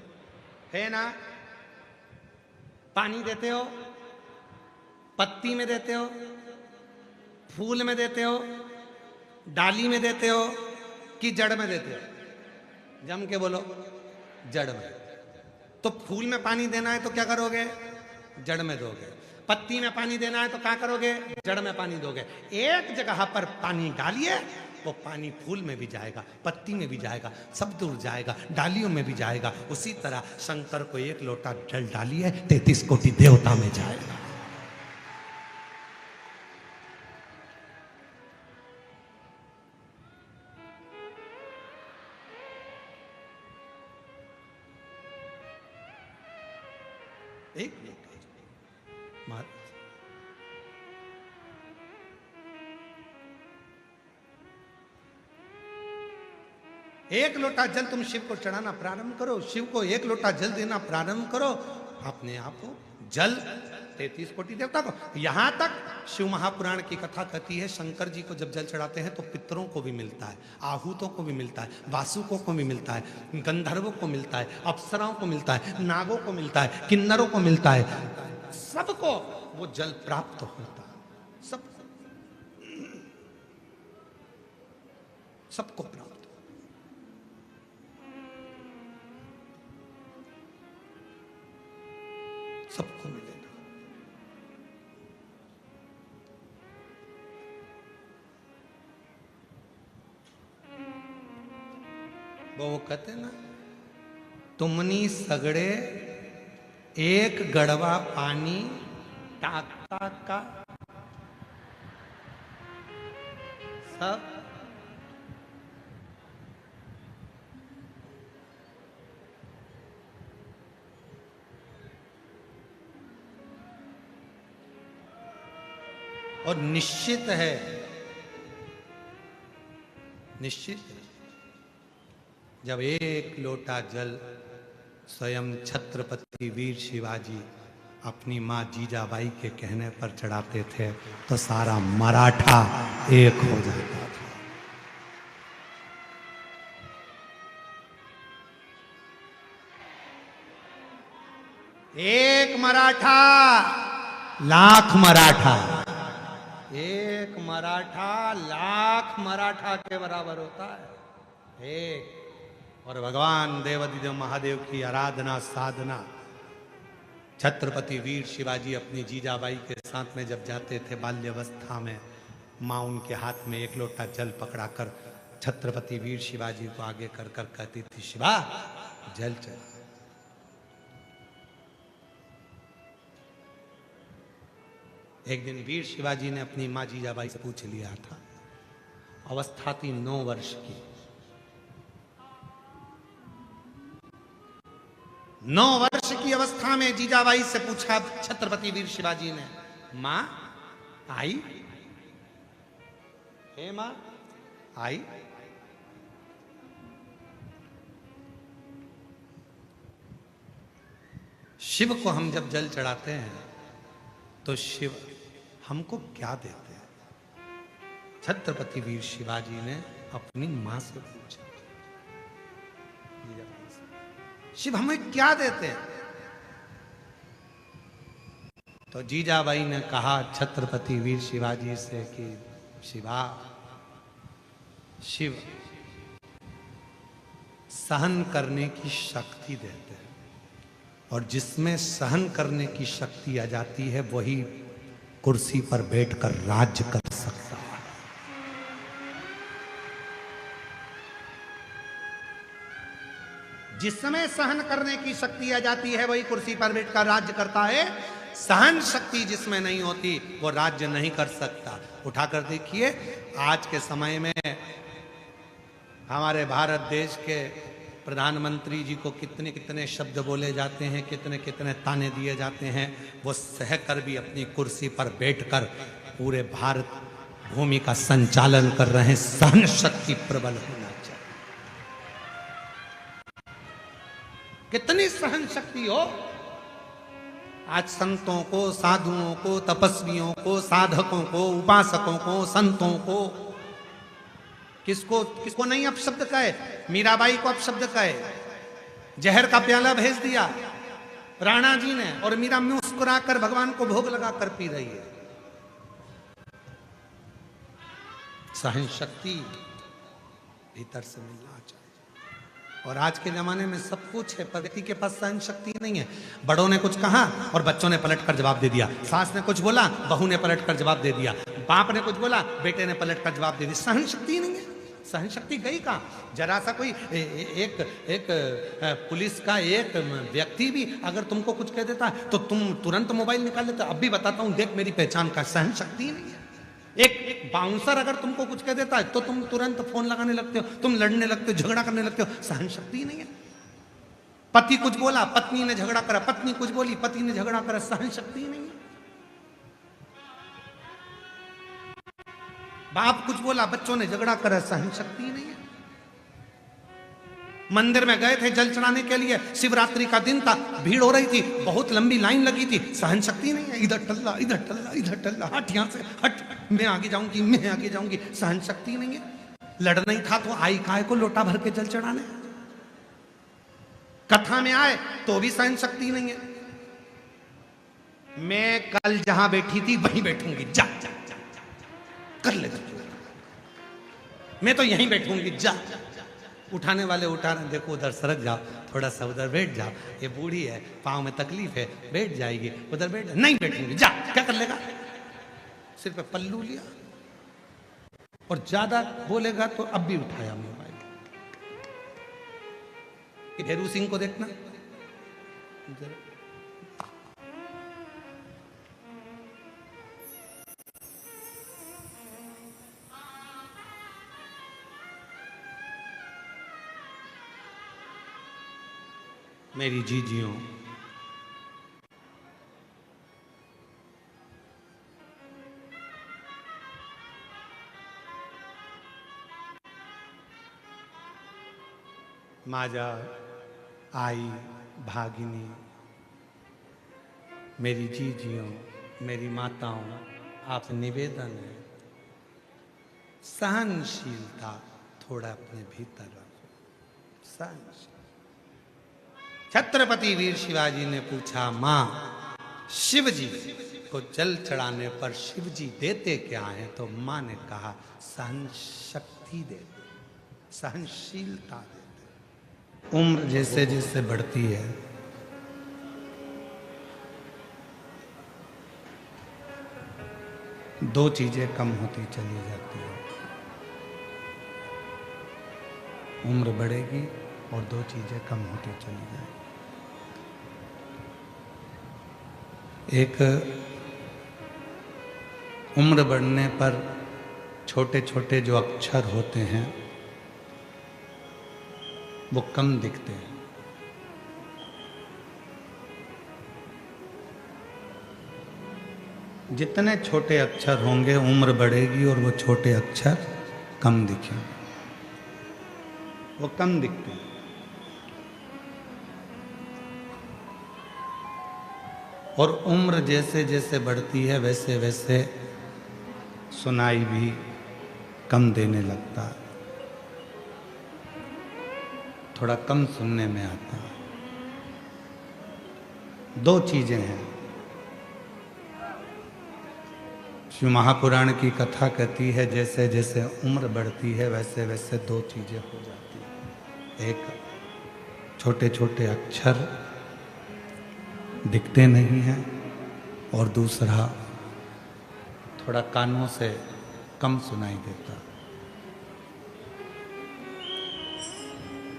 है ना? पानी देते हो? पत्ती में देते हो? फूल में देते हो? डाली में देते हो कि जड़ में देते हो? जम के बोलो, जड़ में। तो फूल में पानी देना है तो क्या करोगे? जड़ में दोगे। पत्ती में पानी देना है तो क्या करोगे? जड़ में पानी दोगे। एक जगह पर पानी डालिए, वो पानी फूल में भी जाएगा, पत्ती में भी जाएगा, सब दूर जाएगा, डालियों में भी जाएगा। उसी तरह शंकर को 1 लोटा जल डालिए, 33 कोटि देवता में जाएगा। एक एक लोटा जल तुम शिव को चढ़ाना प्रारंभ करो, शिव को 1 लोटा जल देना प्रारंभ करो, अपने आप को जल 33 कोटि देवता को। यहां तक शिव महापुराण की कथा कहती है शंकर जी को जब जल चढ़ाते हैं तो पितरों को भी मिलता है, आहूतों को भी मिलता है, वासुकों को भी मिलता है, गंधर्वों को मिलता है, अप्सराओं को मिलता है, नागों को मिलता है, किन्नरों को मिलता है, सबको वो जल प्राप्त होता है। सबको प्राप्त, सबको मिलेगा। वो कहते ना, तुमनी सगड़े एक गड़वा पानी टाका का सब और निश्चित है, निश्चित है जब 1 लोटा जल स्वयं छत्रपति वीर शिवाजी अपनी माँ जीजाबाई के कहने पर चढ़ाते थे तो सारा मराठा एक हो जाता था। एक मराठा लाख मराठा, 1 मराठा लाख मराठा के बराबर होता है। और भगवान देवाधिदेव महादेव की आराधना साधना। छत्रपति वीर शिवाजी अपनी जीजाबाई के साथ में जब जाते थे बाल्यावस्था में, माँ उनके हाथ में एक लोटा जल पकड़ाकर छत्रपति वीर शिवाजी को आगे कर कर कहती थी, शिवा जल चढ़ा। एक दिन वीर शिवाजी ने अपनी माँ जीजाबाई से पूछ लिया था, अवस्था थी 9 वर्ष की। 9 वर्ष की अवस्था में जीजाबाई से पूछा छत्रपति वीर शिवाजी ने, मां आई? हे मां आई? शिव को हम जब जल चढ़ाते हैं तो शिव हमको क्या देते हैं? छत्रपति वीर शिवाजी ने अपनी मां से पूछा, शिव हमें क्या देते हैं? तो जीजाबाई ने कहा छत्रपति वीर शिवाजी से कि शिवा, शिव सहन करने की शक्ति देते हैं, और जिसमें सहन करने की शक्ति आ जाती है वही कुर्सी पर बैठकर राज्य कर सकता है। जिसमें सहन करने की शक्ति आ जाती है वही कुर्सी पर बैठकर राज्य करता है। सहन शक्ति जिसमें नहीं होती वो राज्य नहीं कर सकता। उठाकर देखिए, आज के समय में हमारे भारत देश के प्रधानमंत्री जी को कितने कितने शब्द बोले जाते हैं, कितने कितने ताने दिए जाते हैं। वो सहकर भी अपनी कुर्सी पर बैठकर पूरे भारत भूमि का संचालन कर रहे हैं। सहन शक्ति प्रबल होना चाहिए। कितनी सहन शक्ति हो। आज संतों को, साधुओं को, तपस्वियों को, साधकों को, उपासकों को, संतों को, किसको नहीं अपशब्द कहे? मीराबाई को अपशब्द कहे, जहर का प्याला भेज दिया राणा जी ने, और मीरा मुस्कुराकर भगवान को भोग लगाकर पी रही है। सहन शक्ति भीतर से मिलना चाहिए। और आज के जमाने में सब कुछ है, पर व्यक्ति के पास सहन शक्ति नहीं है। बड़ों ने कुछ कहा और बच्चों ने पलट कर जवाब दे दिया। सास ने कुछ बोला, बहू ने पलट कर जवाब दे दिया। बाप ने कुछ बोला, बेटे ने पलट कर जवाब दे दिया। सहन शक्ति नहीं है। सहन शक्ति गई कहाँ? जरा सा कोई एक पुलिस का एक व्यक्ति भी अगर तुमको कुछ कह देता है तो तुम तुरंत मोबाइल निकाल लेते। अब भी बताता हूं, देख मेरी पहचान का। सहन शक्ति नहीं है। एक बाउंसर अगर तुमको कुछ कह देता है तो तुम तुरंत फोन लगाने लगते हो, तुम लड़ने लगते हो, झगड़ा करने लगते हो। सहन शक्ति नहीं है। पति कुछ बोला, पत्नी ने झगड़ा करा, पत्नी कुछ बोली, पति ने झगड़ा करा। सहन शक्ति नहीं है। बाप कुछ बोला, बच्चों ने झगड़ा करा। सहन शक्ति नहीं है। मंदिर में गए थे जल चढ़ाने के लिए, शिवरात्रि का दिन था, भीड़ हो रही थी, बहुत लंबी लाइन लगी थी। सहन शक्ति नहीं है। इधर टल्ला, इधर टल्ला, इधर टल्ला, हट यहां से, हट, मैं आगे जाऊंगी, मैं आगे जाऊंगी। सहन शक्ति नहीं है। लड़ना ही था तो आई काहे को लोटा भर के जल चढ़ाने? कथा में आए तो भी सहन शक्ति नहीं है। मैं कल जहां बैठी थी वहीं बैठूंगी, जा जा जा कर ले, मैं तो यहीं बैठूंगी, जा। उठाने वाले उठा रहे, देखो उधर सरक जाओ, थोड़ा सा उधर बैठ जाओ, ये बूढ़ी है, पाँव में तकलीफ है, बैठ जाएगी, उधर बैठ। नहीं बैठूंगी, जा। क्या कर लेगा? सिर पे पल्लू लिया, और ज्यादा बोलेगा तो अब भी उठाया मोबाइल। भेरू सिंह को देखना, मेरी जीजियों, माजा, आई, भागिनी, मेरी जीजियों, मेरी माताओं, आपसे निवेदन है, सहनशीलता थोड़ा अपने भीतर रखो। सहनशील। छत्रपति वीर शिवाजी ने पूछा, मां, शिव जी को जल चढ़ाने पर शिव जी देते क्या हैं? तो मां ने कहा, सहन शक्ति देते। सहनशीलता देते। उम्र जैसे जैसे बढ़ती है, दो चीजें कम होती चली जाती है। उम्र बढ़ेगी और दो चीजें कम होती चली जाएगी। एक, उम्र बढ़ने पर छोटे छोटे जो अक्षर होते हैं वो कम दिखते हैं। जितने छोटे अक्षर होंगे उम्र बढ़ेगी और वो छोटे अक्षर कम दिखेंगे, वो कम दिखते हैं। और उम्र जैसे जैसे बढ़ती है वैसे वैसे सुनाई भी कम देने लगता है, थोड़ा कम सुनने में आता है। दो चीजें हैं। शिव महापुराण की कथा कहती है जैसे जैसे उम्र बढ़ती है वैसे वैसे दो चीजें हो जाती हैं। एक, छोटे छोटे अक्षर दिखते नहीं हैं, और दूसरा, थोड़ा कानों से कम सुनाई देता।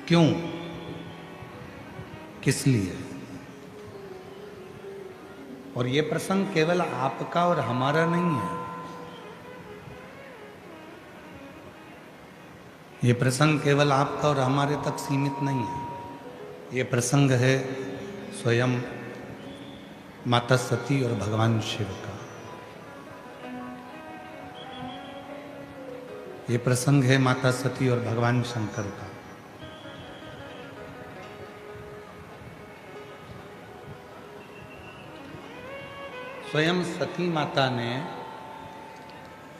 क्यों, किस लिए? और ये प्रसंग केवल आपका और हमारा नहीं है। ये प्रसंग केवल आपका और हमारे तक सीमित नहीं है। ये प्रसंग है स्वयं माता सती और भगवान शिव का। ये प्रसंग है माता सती और भगवान शंकर का।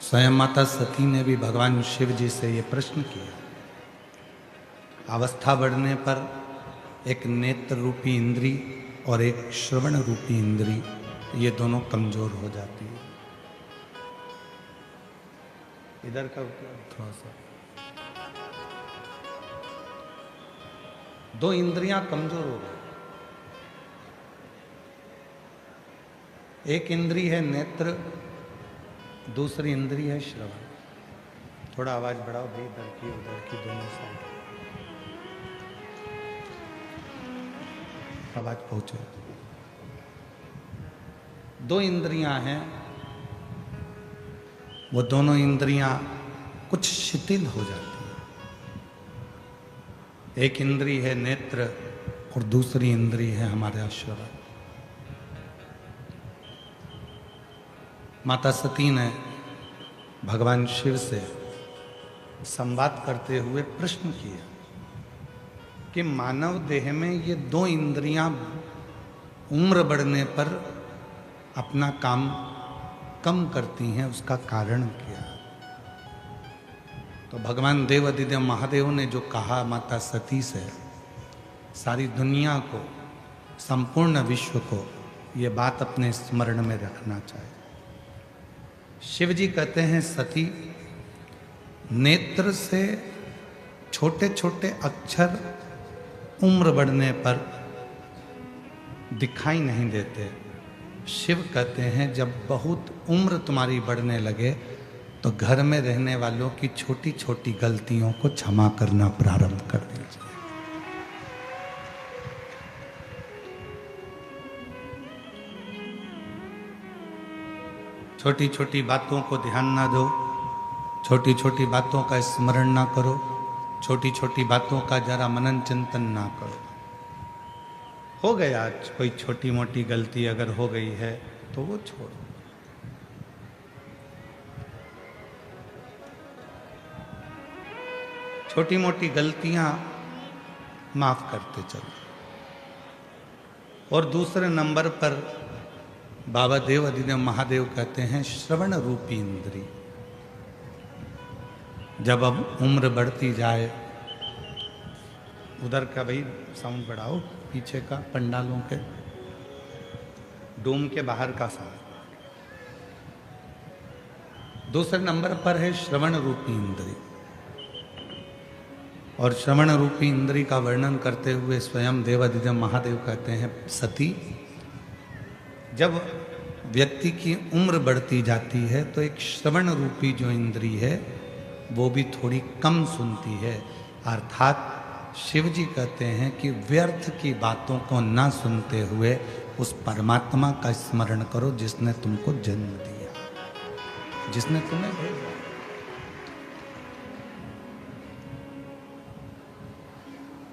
स्वयं माता सती ने भी भगवान शिव जी से ये प्रश्न किया। अवस्था बढ़ने पर एक नेत्र रूपी इंद्री और एक श्रवण रूपी इंद्री, ये दोनों कमजोर हो जाती है। इधर का थोड़ा सा, दो इंद्रियां कमजोर हो गई। एक इंद्री है नेत्र, दूसरी इंद्री है श्रवण। थोड़ा आवाज बढ़ाओ भाई, इधर की उधर की दोनों साइड आवाज पहुंचे। दो इंद्रियां हैं, वो दोनों इंद्रियां कुछ शिथिल हो जाती हैं। एक इंद्री है नेत्र और दूसरी इंद्री है हमारा श्रवण। माता सती ने भगवान शिव से संवाद करते हुए प्रश्न किया कि मानव देह में ये दो इंद्रियां उम्र बढ़ने पर अपना काम कम करती हैं, उसका कारण क्या? तो भगवान देव अधिदेव महादेव ने जो कहा माता सती से, सारी दुनिया को, संपूर्ण विश्व को ये बात अपने स्मरण में रखना चाहिए। शिव जी कहते हैं, सती, नेत्र से छोटे छोटे अक्षर उम्र बढ़ने पर दिखाई नहीं देते। शिव कहते हैं जब बहुत उम्र तुम्हारी बढ़ने लगे तो घर में रहने वालों की छोटी छोटी गलतियों को क्षमा करना प्रारंभ कर दीजिए। छोटी छोटी बातों को ध्यान ना दो, छोटी छोटी बातों का स्मरण ना करो, छोटी छोटी बातों का जरा मनन चिंतन ना करो। हो गया कोई छोटी मोटी गलती अगर हो गई है तो वो छोड़ो। छोटी मोटी गलतियां माफ करते चलो। और दूसरे नंबर पर बाबा देव अधिदेव महादेव कहते हैं श्रवण रूपी इंद्री। जब अब उम्र बढ़ती जाए, उधर का भाई साउंड बढ़ाओ, पीछे का पंडालों के डोम के बाहर का साउंड। दूसरे नंबर पर है श्रवण रूपी इंद्री। और श्रवण रूपी इंद्री का वर्णन करते हुए स्वयं देवाधिदेव महादेव कहते हैं, सती जब व्यक्ति की उम्र बढ़ती जाती है तो एक श्रवण रूपी जो इंद्री है वो भी थोड़ी कम सुनती है। अर्थात शिव जी कहते हैं कि व्यर्थ की बातों को ना सुनते हुए उस परमात्मा का स्मरण करो जिसने तुमको जन्म दिया, जिसने तुम्हें भेजा।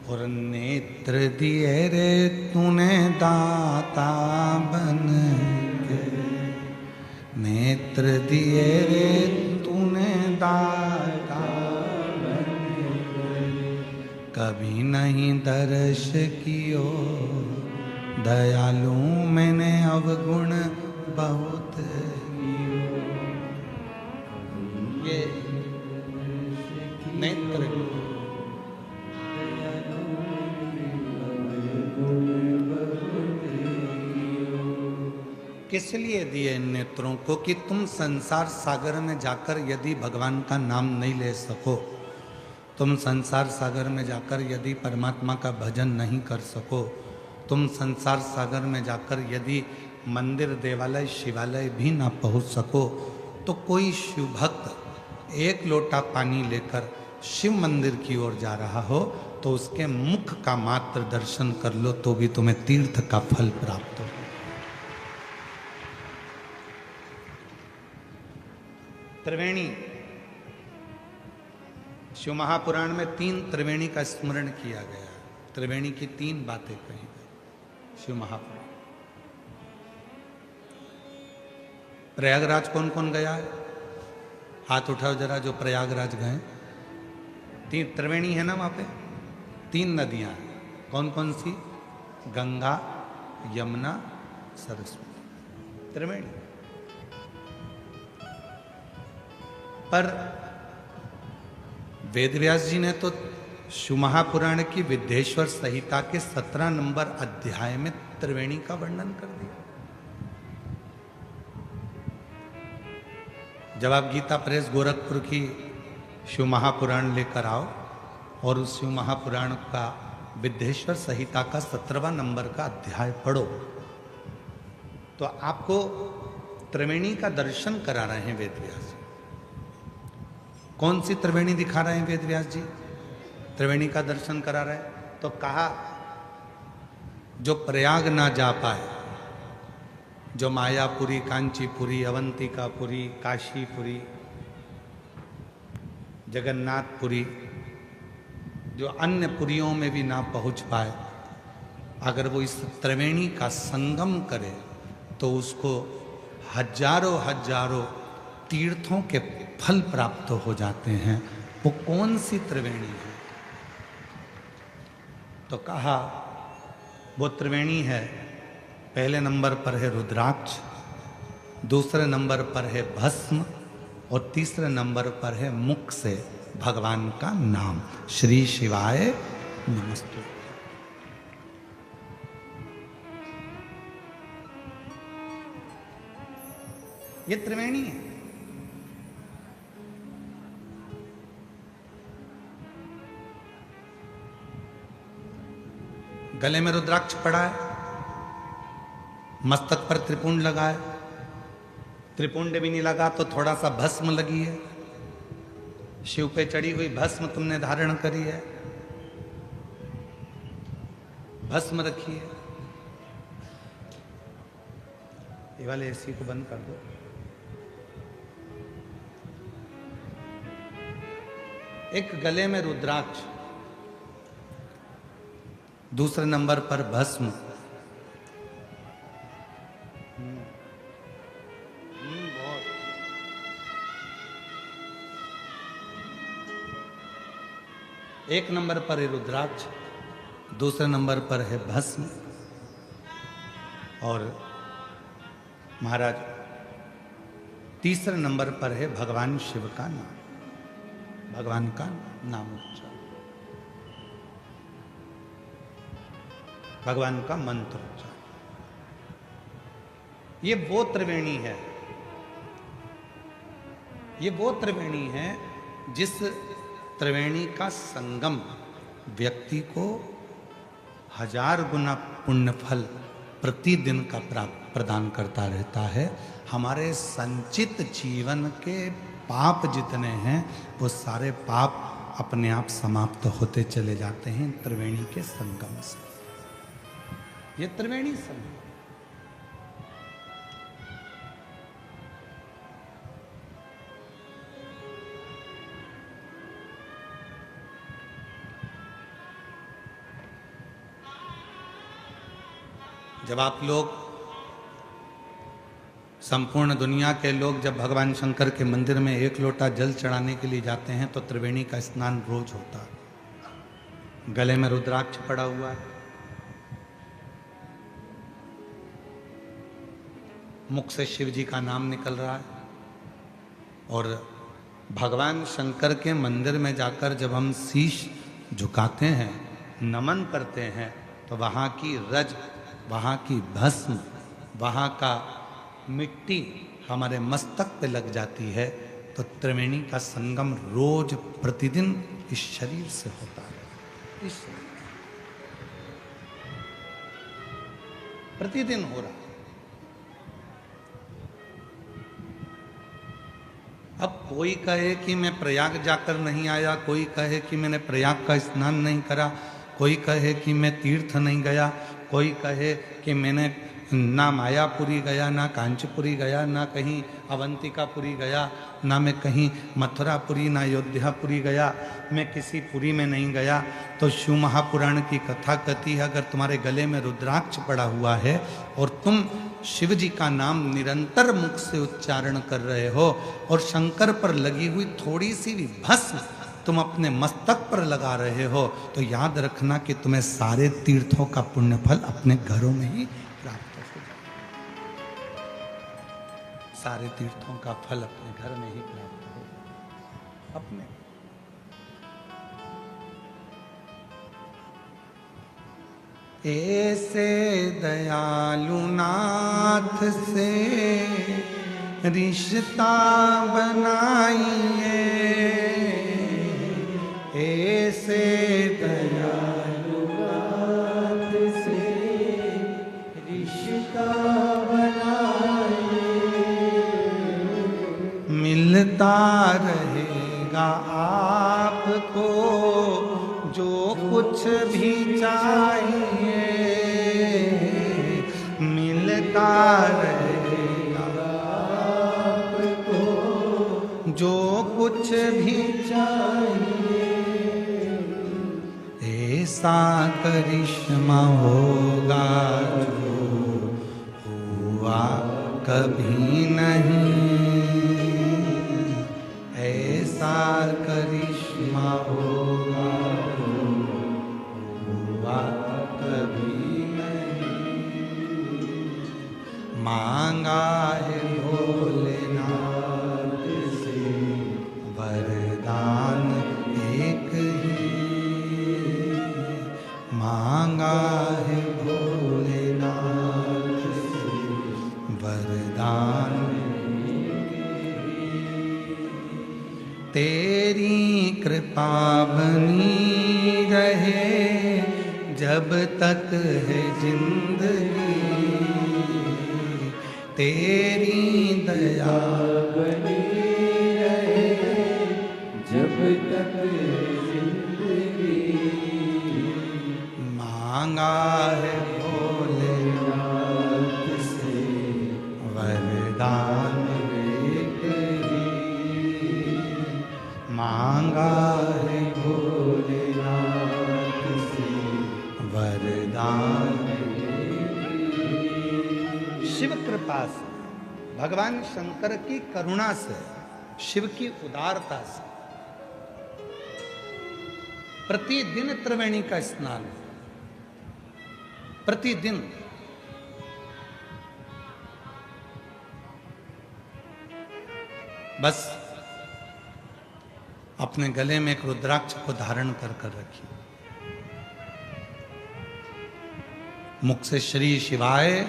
और नेत्र दिए रे तूने दाता बन के, नेत्र दिए रे तूने दाता बन के, कभी नहीं दर्श कियो दयालु मैंने अवगुण बहुत कियो। ये नेत्र किस लिए दिए इन नेत्रों को कि तुम संसार सागर में जाकर यदि भगवान का नाम नहीं ले सको, तुम संसार सागर में जाकर यदि परमात्मा का भजन नहीं कर सको, तुम संसार सागर में जाकर यदि मंदिर देवालय शिवालय भी ना पहुंच सको, तो कोई शिव भक्त एक लोटा पानी लेकर शिव मंदिर की ओर जा रहा हो तो उसके मुख का मात्र दर्शन कर लो तो भी तुम्हें तीर्थ का फल प्राप्त हो। त्रिवेणी, शिव महापुराण में 3 त्रिवेणी का स्मरण किया गया। त्रिवेणी की 3 बातें कही गई शिव महापुराण। प्रयागराज कौन कौन गया है? हाथ उठाओ जरा जो प्रयागराज गए। 3 त्रिवेणी है ना वहां पे, 3 नदियां हैं। कौन कौन सी? गंगा, यमुना, सरस्वती, त्रिवेणी। पर वेदव्यास जी ने तो शिव महापुराण की विद्येश्वर संहिता के 17 नंबर अध्याय में त्रिवेणी का वर्णन कर दिया। जब आप गीता प्रेस गोरखपुर की शिव महापुराण लेकर आओ और उस शिव महापुराण का विद्येश्वर संहिता का 17वां नंबर का अध्याय पढ़ो तो आपको त्रिवेणी का दर्शन करा रहे हैं वेदव्यास जी। कौन सी त्रिवेणी दिखा रहे हैं वेदव्यास जी? त्रिवेणी का दर्शन करा रहे हैं। तो कहा जो प्रयाग ना जा पाए, जो मायापुरी, कांचीपुरी, अवंतिकापुरी, काशीपुरी, जगन्नाथपुरी, जो अन्य पुरियों में भी ना पहुंच पाए, अगर वो इस त्रिवेणी का संगम करे तो उसको हजारों हजारों तीर्थों के फल प्राप्त हो जाते हैं। वो कौन सी त्रिवेणी है? तो कहा वो त्रिवेणी है, पहले नंबर पर है रुद्राक्ष, दूसरे नंबर पर है भस्म और तीसरे नंबर पर है मुख से भगवान का नाम, श्री शिवाय नमस्ते। ये त्रिवेणी है। गले में रुद्राक्ष पड़ा है, मस्तक पर त्रिपुंड लगा है, त्रिपुंड भी नहीं लगा तो थोड़ा सा भस्म लगी है, शिव पे चढ़ी हुई भस्म तुमने धारण करी है, भस्म रखी है। ये वाले एसी को बंद कर दो। एक गले में रुद्राक्ष, दूसरे नंबर पर भस्म, एक नंबर पर है रुद्राक्ष, दूसरे नंबर पर है भस्म और महाराज तीसरे नंबर पर है भगवान शिव का नाम, भगवान का नाम उच्चारण, भगवान का मंत्र उच्चारण। ये वो त्रिवेणी है, ये वो त्रिवेणी है जिस त्रिवेणी का संगम व्यक्ति को 1000 गुना पुण्य फल प्रतिदिन का प्रदान करता रहता है। हमारे संचित जीवन के पाप जितने हैं वो सारे पाप अपने आप समाप्त होते चले जाते हैं त्रिवेणी के संगम से। ये त्रिवेणी संगम। जब आप लोग, संपूर्ण दुनिया के लोग जब भगवान शंकर के मंदिर में 1 लोटा जल चढ़ाने के लिए जाते हैं तो त्रिवेणी का स्नान रोज होता है। गले में रुद्राक्ष पड़ा हुआ है, मुख से शिव जी का नाम निकल रहा है, और भगवान शंकर के मंदिर में जाकर जब हम शीश झुकाते हैं, नमन करते हैं, तो वहाँ की रज, वहाँ की भस्म, वहाँ का मिट्टी हमारे मस्तक पे लग जाती है। तो त्रिवेणी का संगम रोज प्रतिदिन इस शरीर से होता है, इस प्रतिदिन हो रहा है। अब कोई कहे कि मैं प्रयाग जाकर नहीं आया, कोई कहे कि मैंने प्रयाग का स्नान नहीं करा, कोई कहे कि मैं तीर्थ नहीं गया, कोई कहे कि मैंने ना मायापुरी गया, ना कांचीपुरी गया, ना कहीं अवंतिकापुरी गया, ना मैं कहीं मथुरापुरी, ना अयोध्यापुरी गया, मैं किसी पुरी में नहीं गया। तो शिव महापुराण की कथा कहती है, अगर तुम्हारे गले में रुद्राक्ष पड़ा हुआ है और तुम शिव जी का नाम निरंतर मुख से उच्चारण कर रहे हो और शंकर पर लगी हुई थोड़ी सी भी भस्म तुम अपने मस्तक पर लगा रहे हो, तो याद रखना कि तुम्हें सारे तीर्थों का पुण्य फल अपने घरों में ही प्राप्त हो जाएगा। सारे तीर्थों का फल अपने घर में ही प्राप्त हो अपने। ऐसे दयालु नाथ से रिश्ता बनाइए, ऐसे दयालु नाथ से रिश्ता बनाइए, मिलता रहेगा आपको जो कुछ भी चाहिए, मिलता रहेगा आपको जो कुछ भी चाहिए। ऐसा करिश्मा होगा जो हुआ कभी नहीं, ऐसा करिश्मा होगा कभी नहीं। मांगा है भोलेनाथ से वरदान एक ही, मांगा है भोलेनाथ से वरदान तेरी कृपा बनी रहे जब तक है जिंदगी, तेरी दया बनी रहे जब तक है जिंदगी। मांगा है भोलेनाथ से वरदान एक ही, मांगा है भोलेनाथ से वरदान। शिव कृपा से, भगवान शंकर की करुणा से, शिव की उदारता से प्रतिदिन त्रिवेणी का स्नान, प्रतिदिन। बस अपने गले में एक रुद्राक्ष को धारण कर कर रखिए, मुख से श्री शिवाय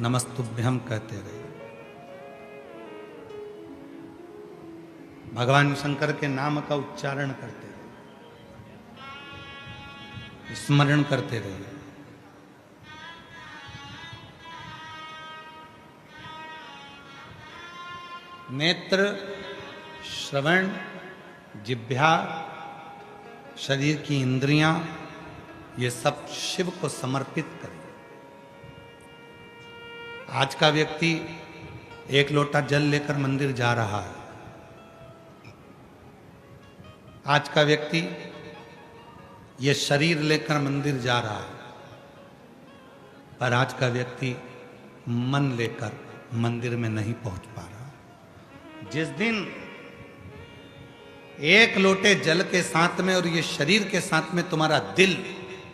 नमस्तुभ्यम कहते रहे। भगवान शंकर के नाम का उच्चारण करते रहो, स्मरण करते रहिए। नेत्र, श्रवण, जिह्वा, शरीर की इंद्रियां, ये सब शिव को समर्पित करें। आज का व्यक्ति एक लोटा जल लेकर मंदिर जा रहा है, आज का व्यक्ति ये शरीर लेकर मंदिर जा रहा है, पर आज का व्यक्ति मन लेकर मंदिर में नहीं पहुंच पा रहा। जिस दिन एक लोटे जल के साथ में और ये शरीर के साथ में तुम्हारा दिल,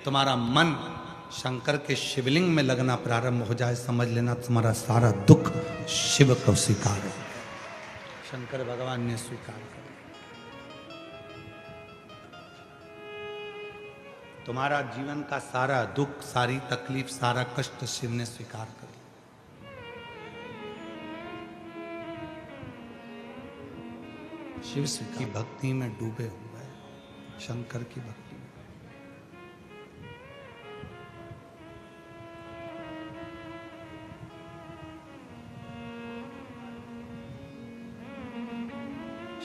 तुम्हारा मन शंकर के शिवलिंग में लगना प्रारंभ हो जाए, समझ लेना तुम्हारा सारा दुख शिव को स्वीकार है, शंकर भगवान ने स्वीकार कर। तुम्हारा जीवन का सारा दुख, सारी तकलीफ, सारा कष्ट शिव ने स्वीकार कर लिया। शिव की भक्ति में डूबे हुए हैं, शंकर की भक्ति में।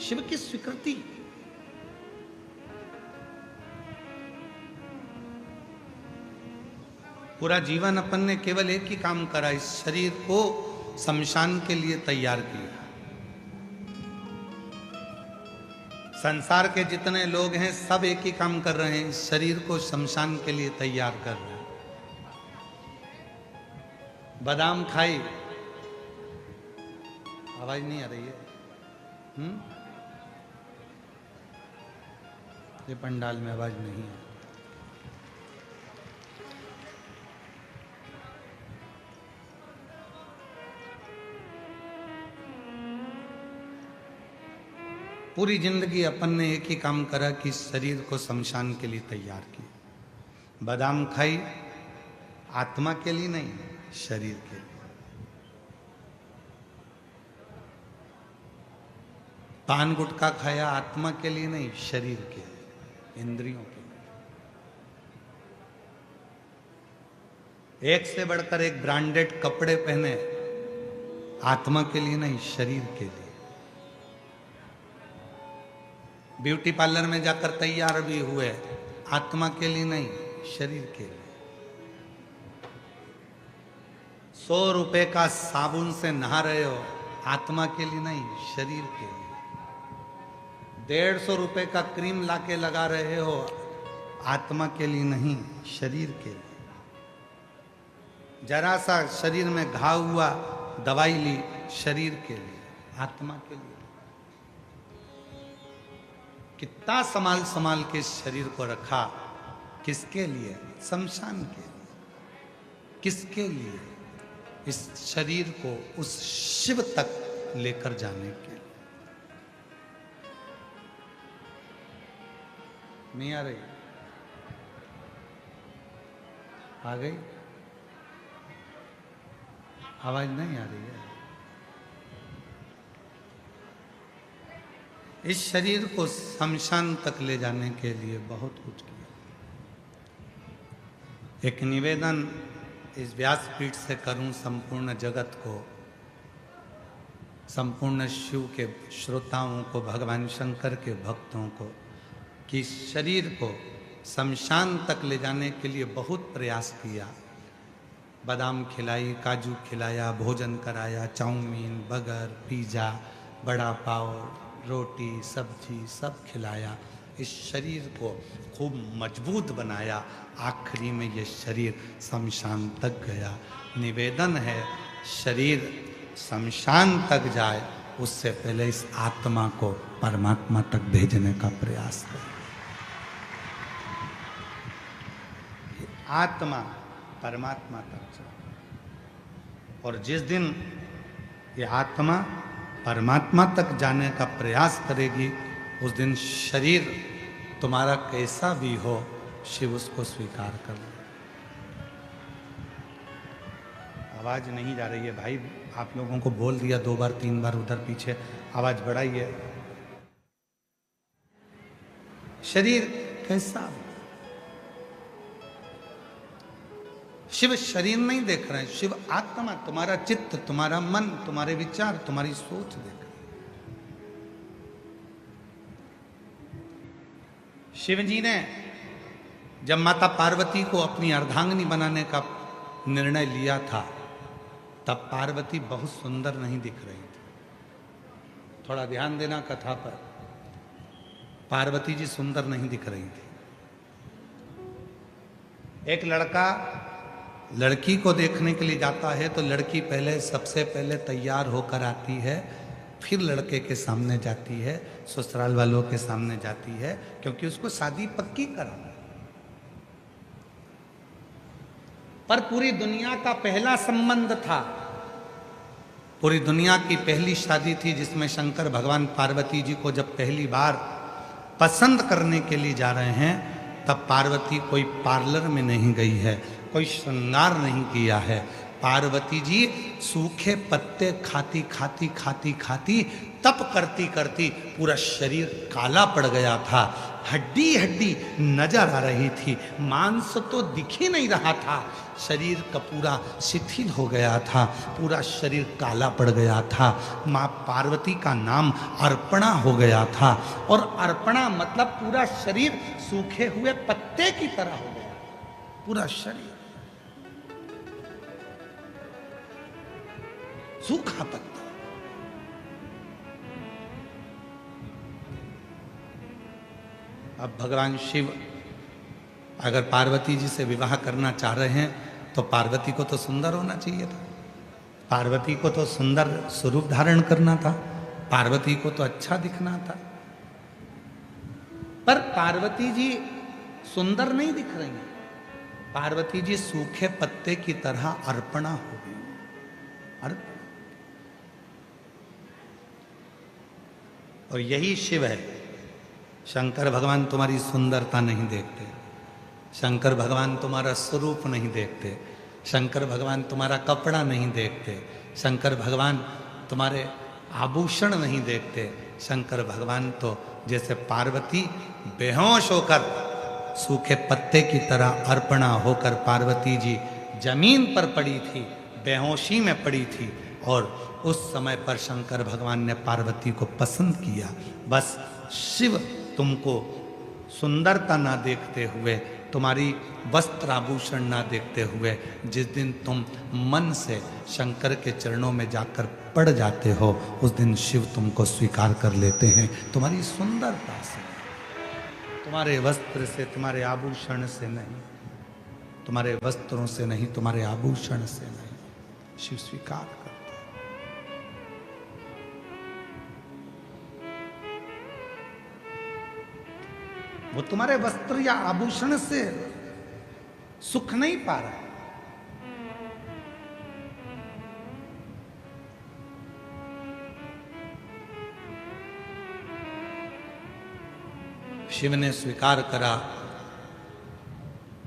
शिव की स्वीकृति, पूरा जीवन अपन ने केवल एक ही काम करा, इस शरीर को शमशान के लिए तैयार किया। संसार के जितने लोग हैं सब एक ही काम कर रहे हैं, इस शरीर को शमशान के लिए तैयार कर रहे हैं। बादाम खाई, आवाज नहीं आ रही है? ये पंडाल में आवाज नहीं है। पूरी जिंदगी अपन ने एक ही काम करा कि शरीर को शमशान के लिए तैयार किया। बादाम खाई, आत्मा के लिए नहीं, शरीर के लिए। पान गुटखा खाया, आत्मा के लिए नहीं, शरीर के लिए, इंद्रियों के लिए। एक से बढ़कर एक ब्रांडेड कपड़े पहने, आत्मा के लिए नहीं, शरीर के लिए। ब्यूटी पार्लर में जाकर तैयार भी हुए, आत्मा के लिए नहीं, शरीर के लिए। 100 रुपए का साबुन से नहा रहे हो, आत्मा के लिए नहीं, शरीर के लिए। 150 रुपए का क्रीम लाके लगा रहे हो, आत्मा के लिए नहीं, शरीर के लिए। जरा सा शरीर में घाव हुआ, दवाई ली, शरीर के लिए, आत्मा के लिए। कितना संभाल संभाल के शरीर को रखा, किसके लिए? शमशान के लिए। किसके लिए? इस शरीर को उस शिव तक लेकर जाने के लिए। नहीं आ रही? आ गई? आवाज नहीं आ रही है? इस शरीर को शमशान तक ले जाने के लिए बहुत कुछ किया। एक निवेदन इस व्यासपीठ से करूं संपूर्ण जगत को, संपूर्ण शिव के श्रोताओं को, भगवान शंकर के भक्तों को, कि इस शरीर को शमशान तक ले जाने के लिए बहुत प्रयास किया। बादाम खिलाई, काजू खिलाया, भोजन कराया, चाउमीन, बर्गर, पिज़्ज़ा, बड़ा पाव, रोटी, सब्जी सब खिलाया। इस शरीर को खूब मजबूत बनाया। आखिरी में ये शरीर शमशान तक गया। निवेदन है, शरीर शमशान तक जाए उससे पहले इस आत्मा को परमात्मा तक भेजने का प्रयास करें। आत्मा परमात्मा तक जाए, और जिस दिन ये आत्मा परमात्मा तक जाने का प्रयास करेगी, उस दिन शरीर तुम्हारा कैसा भी हो, शिव उसको स्वीकार कर ले। आवाज नहीं जा रही है भाई, आप लोगों को बोल दिया 2 बार 3 बार, उधर पीछे आवाज बढ़ाइए। शरीर कैसा भी। शिव शरीर नहीं देख रहे हैं, शिव आत्मा, तुम्हारा चित्त, तुम्हारा मन, तुम्हारे विचार, तुम्हारी सोच देख रहे हैं। शिव जी ने जब माता पार्वती को अपनी अर्धांगिनी बनाने का निर्णय लिया था, तब पार्वती बहुत सुंदर नहीं दिख रही थी। थोड़ा ध्यान देना कथा पर, पार्वती जी सुंदर नहीं दिख रही थी। एक लड़का लड़की को देखने के लिए जाता है तो लड़की सबसे पहले तैयार होकर आती है, फिर लड़के के सामने जाती है, ससुराल वालों के सामने जाती है, क्योंकि उसको शादी पक्की कराना है। पर पूरी दुनिया का पहला संबंध था, पूरी दुनिया की पहली शादी थी, जिसमें शंकर भगवान पार्वती जी को जब पहली बार पसंद करने के लिए जा रहे हैं, तब पार्वती कोई पार्लर में नहीं गई है, कोई श्रृंगार नहीं किया है। पार्वती जी सूखे पत्ते खाती खाती खाती खाती, तप करती करती पूरा शरीर काला पड़ गया था, हड्डी हड्डी नजर आ रही थी, मांस तो दिख ही नहीं रहा था, शरीर का पूरा शिथिल हो गया था, पूरा शरीर काला पड़ गया था। माँ पार्वती का नाम अर्पणा हो गया था, और अर्पणा मतलब पूरा शरीर सूखे हुए पत्ते की तरह हो गया, पूरा शरीर सूखा पत्ता। अब भगवान शिव अगर पार्वती जी से विवाह करना चाह रहे हैं तो पार्वती को तो सुंदर होना चाहिए था, पार्वती को तो सुंदर स्वरूप धारण करना था, पार्वती को तो अच्छा दिखना था। पर पार्वती जी सुंदर नहीं दिख रही हैं, पार्वती जी सूखे पत्ते की तरह अर्पणा हो गई। और यही शिव है। शंकर भगवान तुम्हारी सुंदरता नहीं देखते, शंकर भगवान तुम्हारा स्वरूप नहीं देखते, शंकर भगवान तुम्हारा कपड़ा नहीं देखते, शंकर भगवान तुम्हारे आभूषण नहीं देखते। शंकर भगवान तो जैसे पार्वती बेहोश होकर सूखे पत्ते की तरह अर्पणा होकर पार्वती जी जमीन पर पड़ी थी, बेहोशी में पड़ी थी, और उस समय पर शंकर भगवान ने पार्वती को पसंद किया। बस शिव तुमको सुंदरता ना देखते हुए, तुम्हारी वस्त्र आभूषण ना देखते हुए, जिस दिन तुम मन से शंकर के चरणों में जाकर पड़ जाते हो, उस दिन शिव तुमको स्वीकार कर लेते हैं, तुम्हारी सुंदरता से, तुम्हारे वस्त्र से, तुम्हारे आभूषण से नहीं, तुम्हारे वस्त्रों से नहीं, तुम्हारे आभूषण से नहीं, शिव स्वीकार करते हैं। वो तुम्हारे वस्त्र या आभूषण से सुख नहीं पा रहा है। शिव ने स्वीकार करा,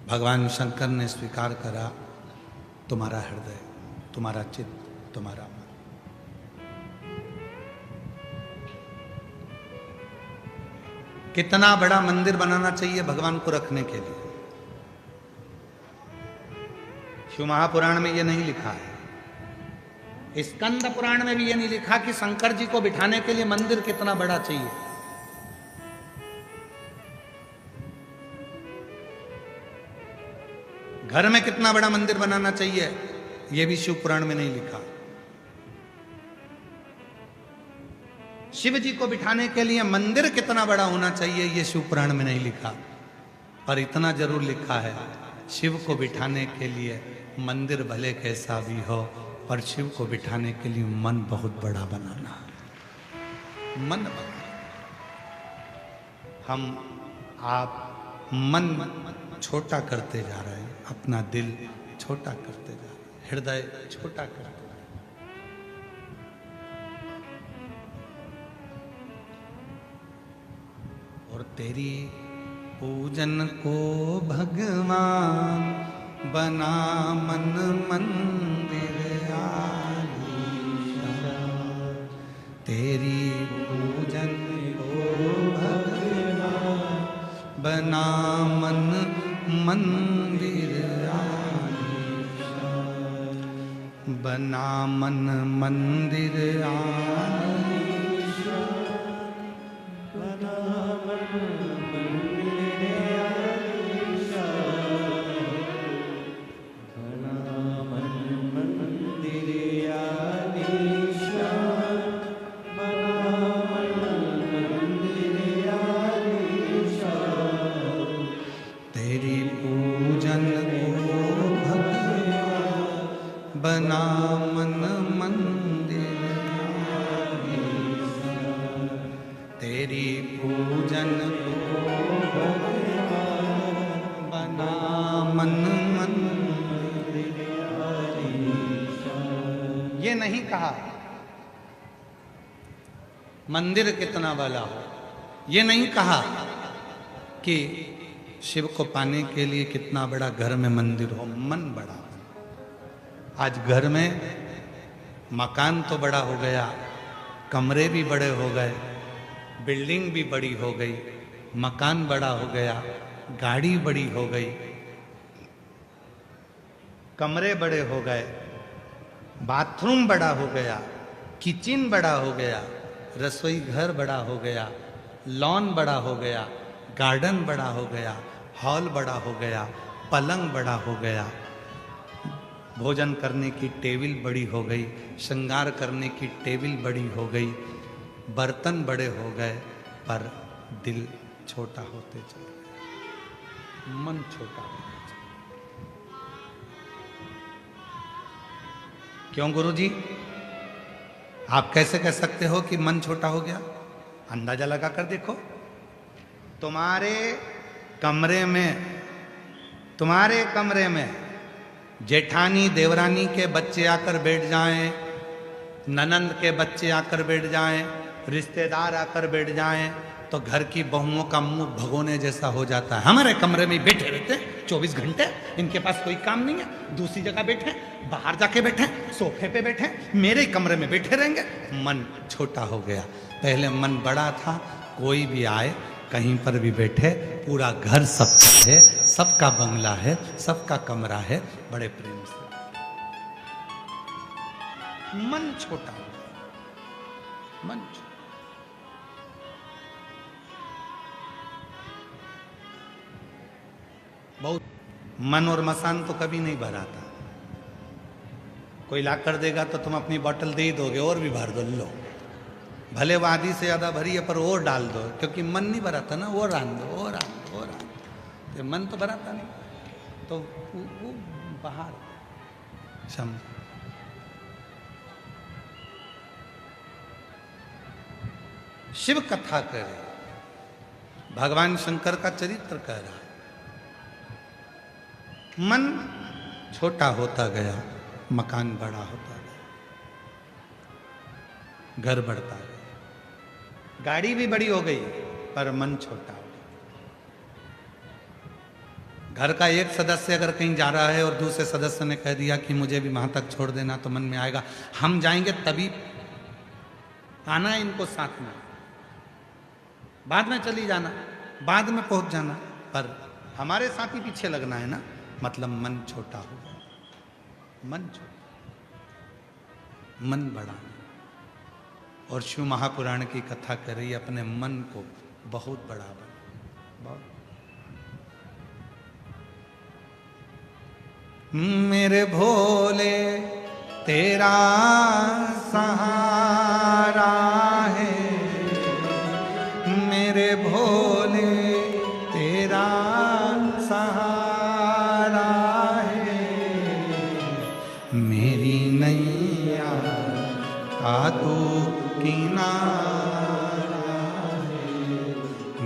भगवान शंकर ने स्वीकार करा तुम्हारा हृदय, तुम्हारा चित्त, तुम्हारा मन। कितना बड़ा मंदिर बनाना चाहिए भगवान को रखने के लिए? शिव महापुराण में यह नहीं लिखा है, स्कंद पुराण में भी यह नहीं लिखा कि शंकर जी को बिठाने के लिए मंदिर कितना बड़ा चाहिए। घर में कितना बड़ा मंदिर बनाना चाहिए, यह भी शिव पुराण में नहीं लिखा। शिव जी को बिठाने के लिए मंदिर कितना बड़ा होना चाहिए, यह शिव पुराण में नहीं लिखा। पर इतना जरूर लिखा है, शिव को बिठाने के लिए मंदिर भले कैसा भी हो, पर शिव को बिठाने के लिए मन बहुत बड़ा बनाना है। मन बना, हम आप मन छोटा करते जा रहे हैं, अपना दिल छोटा करते जा रहे हैं, हृदय छोटा करते जा रहे हैं। और तेरी पूजन को भगवान बना मन मंदिर आलीशान, तेरी पूजन को भगवान बना मन मंदिर आलीशान, बना मन मंदिर आलीशान, बना मन मंदिर आलीशान, बना मन मंदिर आलीशान, बना मन मंदिर आलीशान, तेरी पूजन को भगवान, बना मन मंदिर आलीशान, तेरी पूजन को भगवान, बना मन मंदिर आलीशान। ये नहीं कहा मंदिर कितना बड़ा हो, ये नहीं कहा कि शिव को पाने के लिए कितना बड़ा घर में मंदिर हो, मन बड़ा हो। आज घर में मकान तो बड़ा हो गया, कमरे भी बड़े हो गए, बिल्डिंग भी बड़ी हो गई, मकान बड़ा हो गया, गाड़ी बड़ी हो गई, कमरे बड़े हो गए, बाथरूम बड़ा हो गया, किचन बड़ा हो गया, रसोई घर बड़ा हो गया, लॉन बड़ा हो गया, गार्डन बड़ा हो गया, हॉल बड़ा हो गया, पलंग बड़ा हो गया, भोजन करने की टेबल बड़ी हो गई, श्रृंगार करने की टेबल बड़ी हो गई, बर्तन बड़े हो गए, पर दिल छोटा होते चले गए, मन छोटा होते चले। क्यों गुरुजी? आप कैसे कह सकते हो कि मन छोटा हो गया? अंदाजा लगा कर देखो। तुम्हारे कमरे में जेठानी देवरानी के बच्चे आकर बैठ जाएं, ननंद के बच्चे आकर बैठ जाएं, रिश्तेदार आकर बैठ जाएं, तो घर की बहुओं का मुंह भगोने जैसा हो जाता है। हमारे कमरे में बैठे रहते हैं 24 घंटे, इनके पास कोई काम नहीं है, दूसरी जगह बैठे, बाहर जाके बैठे, सोफे पे बैठे, मेरे कमरे में बैठे रहेंगे। मन छोटा हो गया। पहले मन बड़ा था, कोई भी आए, कहीं पर भी बैठे, पूरा घर सबका है, सबका बंगला है, सबका कमरा है, बड़े प्रेम से। मन छोटा हो गया, मन छोटा। बहुत मन और मसान तो कभी नहीं भरा था। कोई ला कर देगा तो तुम अपनी बोतल दे ही दोगे, और भी भर दो, लो, भले वो आधी से ज्यादा भरी है पर और डाल दो, क्योंकि मन नहीं भरा था ना, और आन दो, और आन दो, और आन दो। तो मन तो भरा था नहीं, तो वो बाहर समझ। शिव कथा कह रहे, भगवान शंकर का चरित्र कह रहा है। मन छोटा होता गया, मकान बड़ा होता गया, घर बढ़ता गया, गाड़ी भी बड़ी हो गई, पर मन छोटा हो गया। घर का एक सदस्य अगर कहीं जा रहा है और दूसरे सदस्य ने कह दिया कि मुझे भी वहां तक छोड़ देना, तो मन में आएगा हम जाएंगे तभी आना है इनको साथ में, बाद में चली जाना, बाद में पहुंच जाना, पर हमारे साथ ही पीछे लगना है ना। मतलब मन छोटा हो गया, मन छोटा, मन बड़ा। और शिव महापुराण की कथा कर रही है, अपने मन को बहुत बड़ा बना, बहुत। मेरे भोले तेरा सहारा है, मेरे भोले तेरा सहारा है, मेरी नैया का तू किनारा है,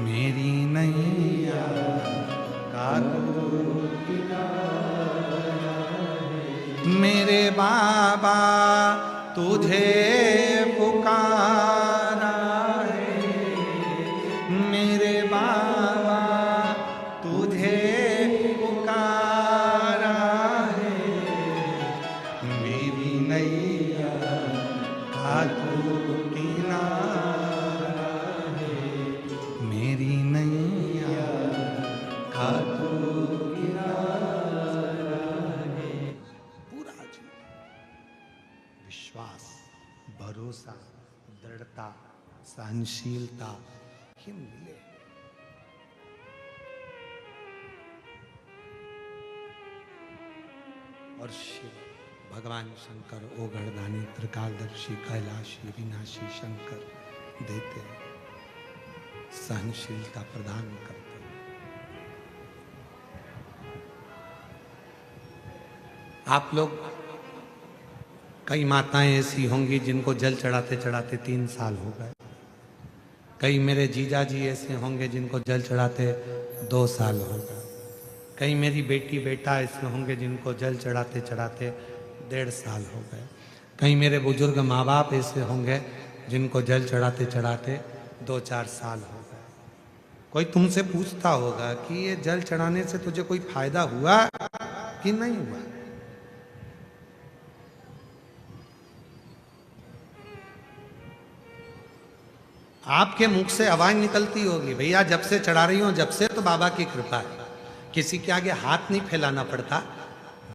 मेरी नैया का तू किनारा है, मेरे बाबा तुझे पुकारा है, मेरे बाबा तुझे पुकारा है, मेरी नैया का तू किनारा है, मेरी नैया सहनशीलता ही मिले। और शिव भगवान शंकर ओगढ़दानी त्रिकालदर्शी कैलाशी विनाशी शंकर देते हैं, सहनशीलता प्रदान करते हैं। आप लोग, कई माताएं ऐसी होंगी जिनको जल चढ़ाते चढ़ाते 3 साल हो गए। कई मेरे जीजा जी ऐसे होंगे जिनको जल चढ़ाते 2 साल हो गए। कई मेरी बेटी बेटा ऐसे होंगे जिनको जल चढ़ाते चढ़ाते 1.5 साल हो गए। कई मेरे बुजुर्ग माँ बाप ऐसे होंगे जिनको जल चढ़ाते चढ़ाते 2-4 साल हो गए। कोई तुमसे पूछता होगा कि ये जल चढ़ाने से तुझे कोई फायदा हुआ कि नहीं हुआ? आपके मुख से आवाज निकलती होगी, भैया जब से चढ़ा रही हूं जब से, तो बाबा की कृपा है। किसी के आगे हाथ नहीं फैलाना पड़ता,